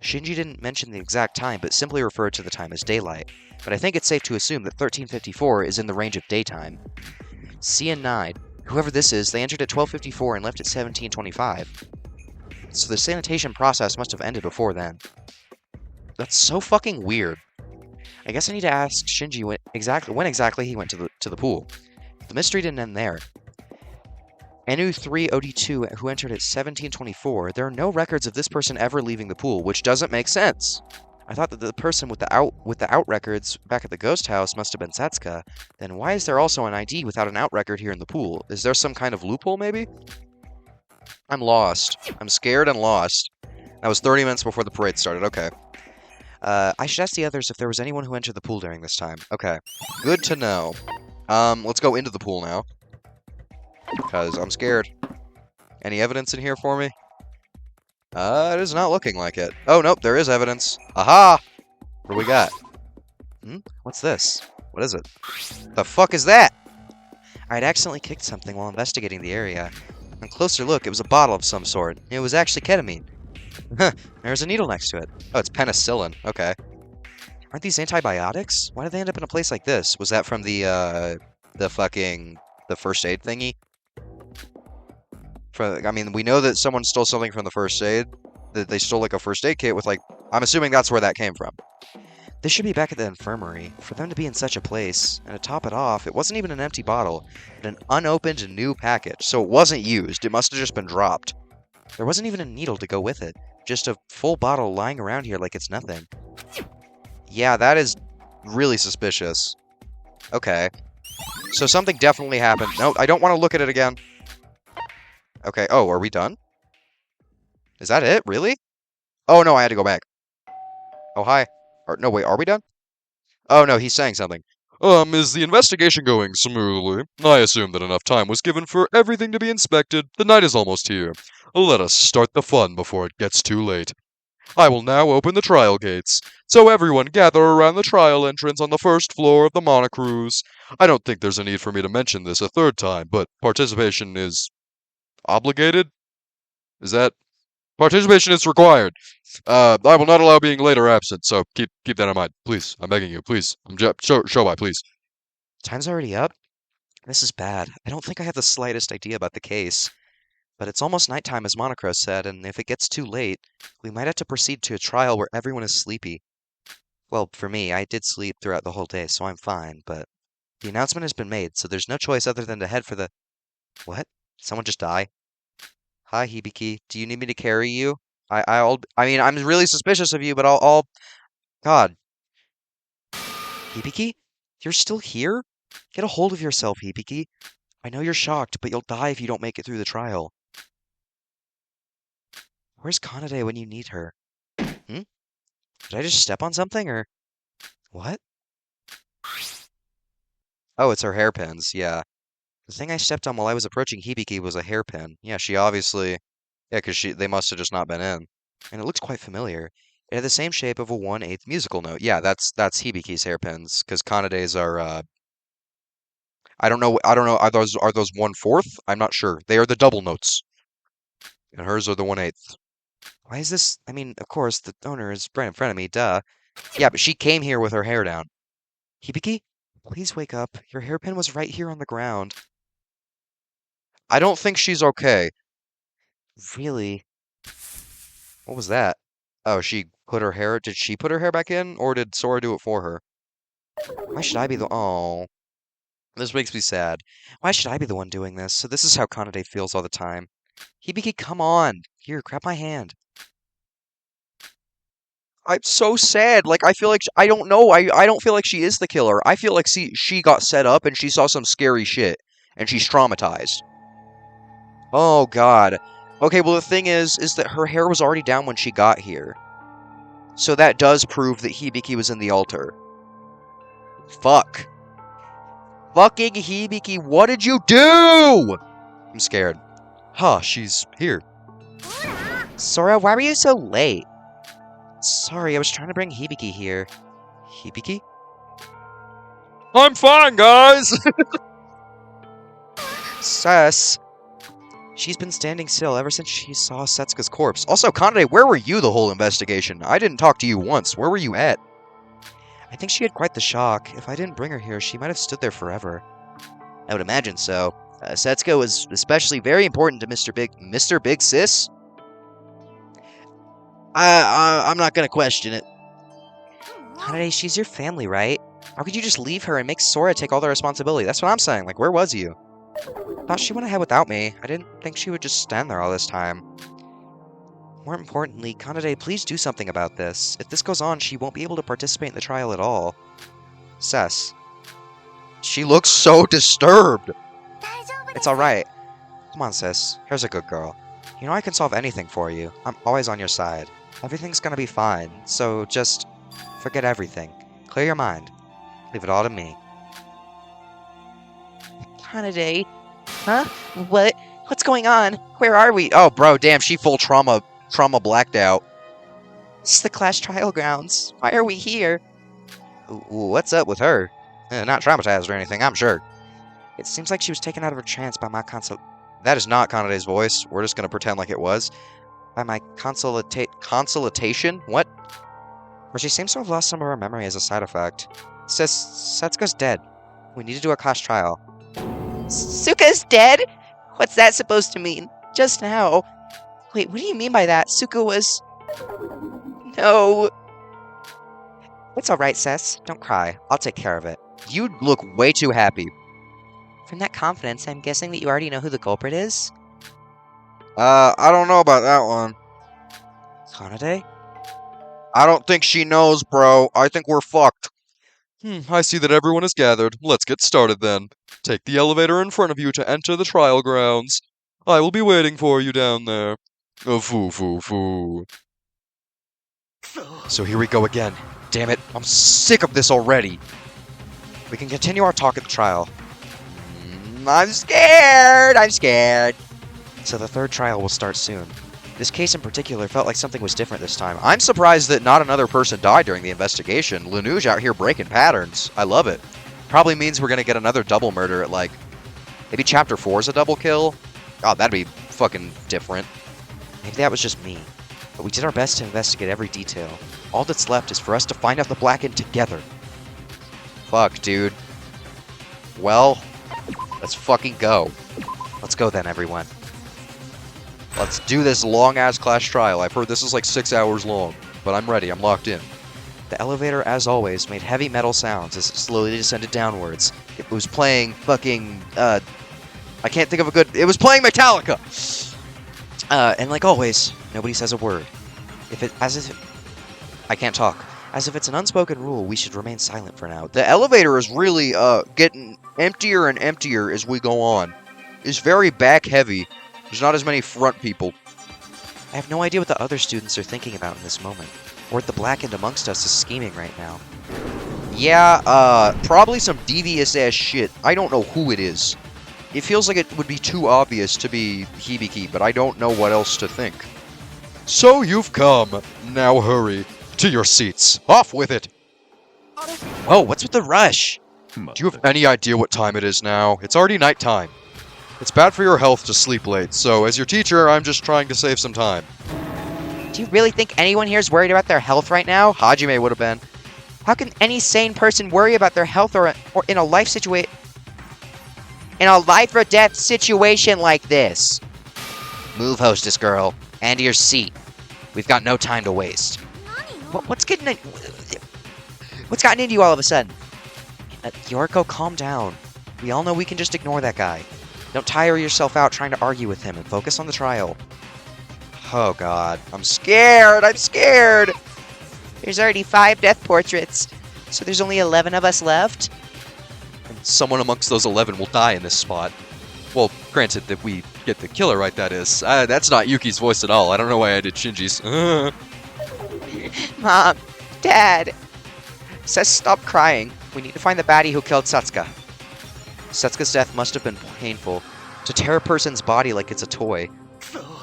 Shinji didn't mention the exact time, but simply referred to the time as daylight. But I think it's safe to assume that 13:54 is in the range of daytime. CN9. Whoever this is, they entered at 12:54 and left at 17:25. So the sanitation process must have ended before then. That's so fucking weird. I guess I need to ask Shinji when exactly he went to the pool. The mystery didn't end there. NU3OD2, who entered at 17:24, there are no records of this person ever leaving the pool, which doesn't make sense. I thought that the person with the out records back at the ghost house must have been Setsuka. Then why is there also an ID without an out record here in the pool? Is there some kind of loophole, maybe? I'm lost. I'm scared and lost. That was 30 minutes before the parade started. Okay. I should ask the others if there was anyone who entered the pool during this time. Okay. Good to know. Let's go into the pool now. Because I'm scared. Any evidence in here for me? It is not looking like it. Oh, nope, there is evidence. Aha! What do we got? What's this? What is it? The fuck is that? I'd accidentally kicked something while investigating the area. On closer look, it was a bottle of some sort. It was actually ketamine. Huh, there's a needle next to it. Oh, it's penicillin. Okay. Aren't these antibiotics? Why did they end up in a place like this? Was that from the first aid thingy? I mean, we know that someone stole something from the first aid. That they stole, like, a first aid kit with, like... I'm assuming that's where that came from. This should be back at the infirmary. For them to be in such a place, and to top it off, it wasn't even an empty bottle, but an unopened new package. So it wasn't used. It must have just been dropped. There wasn't even a needle to go with it. Just a full bottle lying around here like it's nothing. Yeah, that is really suspicious. Okay. So something definitely happened. No, I don't want to look at it again. Okay, oh, are we done? Is that it? Really? Oh, no, I had to go back. Oh, hi. No, wait, are we done? Oh, no, he's saying something.
Is the investigation going smoothly? I assume that enough time was given for everything to be inspected. The night is almost here. Let us start the fun before it gets too late. I will now open the trial gates. So everyone gather around the trial entrance on the first floor of the Monocruise. I don't think there's a need for me to mention this a third time, but participation is... obligated? Is that... Participation is required. I will not allow being late or absent, so keep that in mind. Please, I'm begging you, please. Show by, please.
Time's already up? This is bad. I don't think I have the slightest idea about the case. But it's almost nighttime, as Monocro said, and if it gets too late, we might have to proceed to a trial where everyone is sleepy. Well, for me, I did sleep throughout the whole day, so I'm fine, but the announcement has been made, so there's no choice other than to head for the... What? Did someone just die? Hi, Hibiki. Do you need me to carry you? I mean, I'm really suspicious of you, but I'll... God. Hibiki? You're still here? Get a hold of yourself, Hibiki. I know you're shocked, but you'll die if you don't make it through the trial. Where's Kanade when you need her? Did I just step on something, or... What? Oh, it's her hairpins, yeah. The thing I stepped on while I was approaching Hibiki was a hairpin. Yeah, she obviously... Yeah, because they must have just not been in. And it looks quite familiar. It had the same shape of a 1/8 musical note. Yeah, that's Hibiki's hairpins, because Kanade's are, I don't know, are those 1/4? I'm not sure. They are the double notes. And hers are the 1/8. Why is this? I mean, of course, the owner is right in front of me, duh. Yeah, but she came here with her hair down. Hibiki, please wake up. Your hairpin was right here on the ground. I don't think she's okay. Really? What was that? Oh, she put her hair... Did she put her hair back in? Or did Sora do it for her? Why should I be the... Oh. This makes me sad. Why should I be the one doing this? So this is how Kanade feels all the time. Hibiki, come on. Here, grab my hand. I'm so sad. Like, I feel like... I don't know. I don't feel like she is the killer. I feel like she got set up and she saw some scary shit. And she's traumatized. Oh, God. Okay, well, the thing is that her hair was already down when she got here. So that does prove that Hibiki was in the altar. Fuck. Fucking Hibiki, what did you do? I'm scared.
Ha, she's here.
Sora, why were you so late? Sorry, I was trying to bring Hibiki here. Hibiki?
I'm fine, guys!
Sus. She's been standing still ever since she saw Setsuka's corpse. Also, Kanade, where were you the whole investigation? I didn't talk to you once. Where were you at? I think she had quite the shock. If I didn't bring her here, she might have stood there forever. I would imagine so. Setsuka was especially very important to Mr. Big Sis? I'm not gonna question it. Kanade, she's your family, right? How could you just leave her and make Sora take all the responsibility? That's what I'm saying. Like, where was you? Thought she went ahead without me. I didn't think she would just stand there all this time. More importantly, Kanade, please do something about this. If this goes on, she won't be able to participate in the trial at all. Sess.
She looks so disturbed.
It's alright. Come on, sis. Here's a good girl. You know I can solve anything for you. I'm always on your side. Everything's gonna be fine, so just forget everything. Clear your mind. Leave it all to me. Kanade? Huh? What? What's going on? Where are we?
Oh, bro, damn, she full trauma blacked out.
This is the Clash Trial Grounds. Why are we here?
What's up with her? Not traumatized or anything, I'm sure.
It seems like she was taken out of her trance by my
That is not Kanade's voice. We're just gonna pretend like it was.
by my
Consultation? What?
where she seems to have lost some of her memory as a side effect. Sis, Setsuka's dead. We need to do a Clash Trial. Suka's dead? What's that supposed to mean? Just now. Wait, what do you mean by that? Suka was... No. It's alright, Sess. Don't cry. I'll take care of it.
You look way too happy.
From that confidence, I'm guessing that you already know who the culprit is?
I don't know about that one.
Kanade?
I don't think she knows, bro. I think we're fucked. I see that everyone is gathered. Let's get started then. Take the elevator in front of you to enter the trial grounds. I will be waiting for you down there. Foo foo foo. So here we go again. Damn it, I'm sick of this already.
We can continue our talk at the trial. I'm scared. So the third trial will start soon. This case in particular felt like something was different this time.
I'm surprised that not another person died during the investigation. Lanuge out here breaking patterns. I love it. Probably means we're gonna get another double murder at, like, maybe Chapter 4 is a double kill? God, that'd be fucking different.
Maybe that was just me. But we did our best to investigate every detail. All that's left is for us to find out the Blackened together.
Fuck, dude. Well, let's fucking go.
Let's go then, everyone.
Let's do this long-ass Clash Trial. I've heard this is like 6 hours long, but I'm ready. I'm locked in.
The elevator, as always, made heavy metal sounds as it slowly descended downwards.
It was playing fucking, I can't think of a good... It was playing Metallica!
And like always, nobody says a word. I can't talk. As if it's an unspoken rule, we should remain silent for now.
The elevator is really, getting emptier and emptier as we go on. It's very back-heavy. There's not as many front people.
I have no idea what the other students are thinking about in this moment, or what the Blackened amongst us is scheming right now.
Yeah, probably some devious-ass shit. I don't know who it is. It feels like it would be too obvious to be Hibiki, but I don't know what else to think. So you've come. Now hurry. To your seats. Off with it!
Whoa, what's with the rush?
Do you have any idea what time it is now? It's already nighttime. It's bad for your health to sleep late, so as your teacher, I'm just trying to save some time.
Do you really think anyone here is worried about their health right now?
Hajime would have been.
How can any sane person worry about their health or in a life or death situation like this? Move, hostess girl, and to your seat. We've got no time to waste. What's gotten into you all of a sudden? Yoriko, calm down. We all know we can just ignore that guy. Don't tire yourself out trying to argue with him and focus on the trial.
Oh god, I'm scared!
There's already 5 death portraits, so there's only 11 of us left?
And someone amongst those 11 will die in this spot. Well, granted that we get the killer right, that is. That's not Yuki's voice at all. I don't know why I did Shinji's.
Mom, Dad. Says stop crying. We need to find the baddie who killed Setsuka. Setsuka's death must have been painful. To tear a person's body like it's a toy.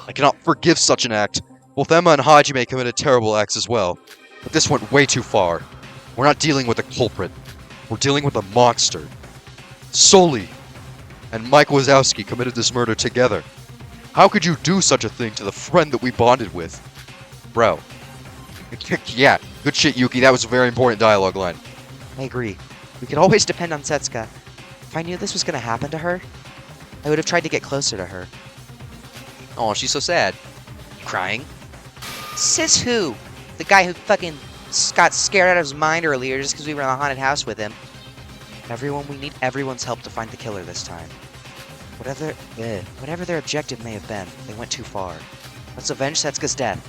I cannot forgive such an act. Both Emma and Hajime committed terrible acts as well. But this went way too far. We're not dealing with a culprit. We're dealing with a monster. Sully and Mike Wazowski committed this murder together. How could you do such a thing to the friend that we bonded with? Bro. Yeah, good shit, Yuki. That was a very important dialogue line.
I agree. We could always depend on Setsuka. If I knew this was gonna happen to her, I would have tried to get closer to her.
Oh, she's so sad.
Crying? Says who? The guy who fucking got scared out of his mind earlier just because we were in a haunted house with him. Everyone, we need everyone's help to find the killer this time. Whatever their objective may have been, they went too far. Let's avenge Setsuka's death.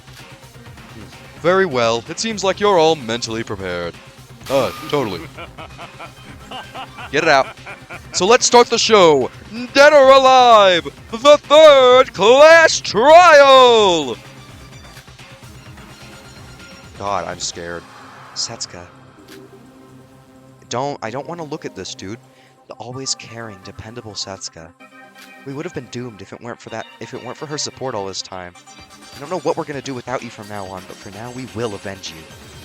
Very well. It seems like you're all mentally prepared. Totally. Get it out. So let's start the show. Dead or Alive, the third class trial. God, I'm scared.
Setsuka.
I don't want to look at this, dude.
The always caring, dependable Setsuka. We would have been doomed if it weren't for her support all this time. I don't know what we're gonna do without you from now on, but for now we will avenge you.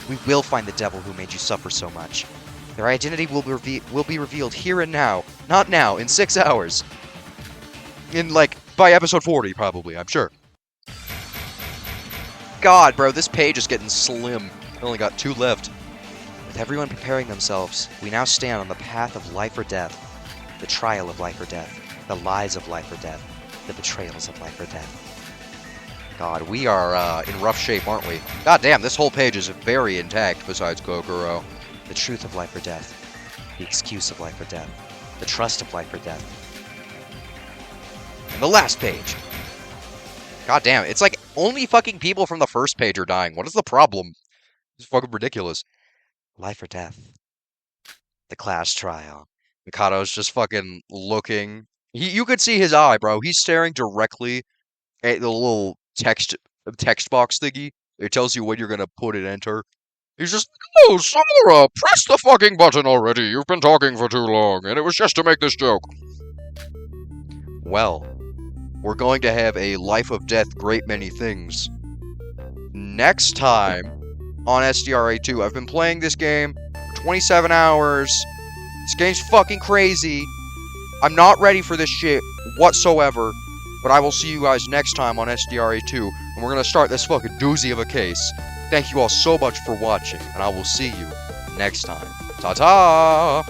We will find the devil who made you suffer so much. Their identity will be revealed here and now. Not now, in 6 hours.
By episode 40, probably, I'm sure. God, bro, this page is getting slim. I only got 2 left.
With everyone preparing themselves, we now stand on the path of life or death. The trial of life or death. The lies of life or death. The betrayals of life or death.
God, we are in rough shape, aren't we? God damn, this whole page is very intact besides Kokoro.
The truth of life or death. The excuse of life or death. The trust of life or death.
And the last page. God damn, it's like only fucking people from the first page are dying. What is the problem? It's fucking ridiculous.
Life or death. The class trial.
Mikado's just fucking looking. You could see his eye, bro. He's staring directly at the little text box thingy. It tells you when you're gonna put it enter. He's just, oh, Sora, press the fucking button already. You've been talking for too long, and it was just to make this joke. Well, we're going to have a life of death great many things. Next time on SDRA2, I've been playing this game for 27 hours. This game's fucking crazy. I'm not ready for this shit whatsoever. But I will see you guys next time on SDRA2, and we're gonna start this fucking doozy of a case. Thank you all so much for watching, and I will see you next time. Ta-ta!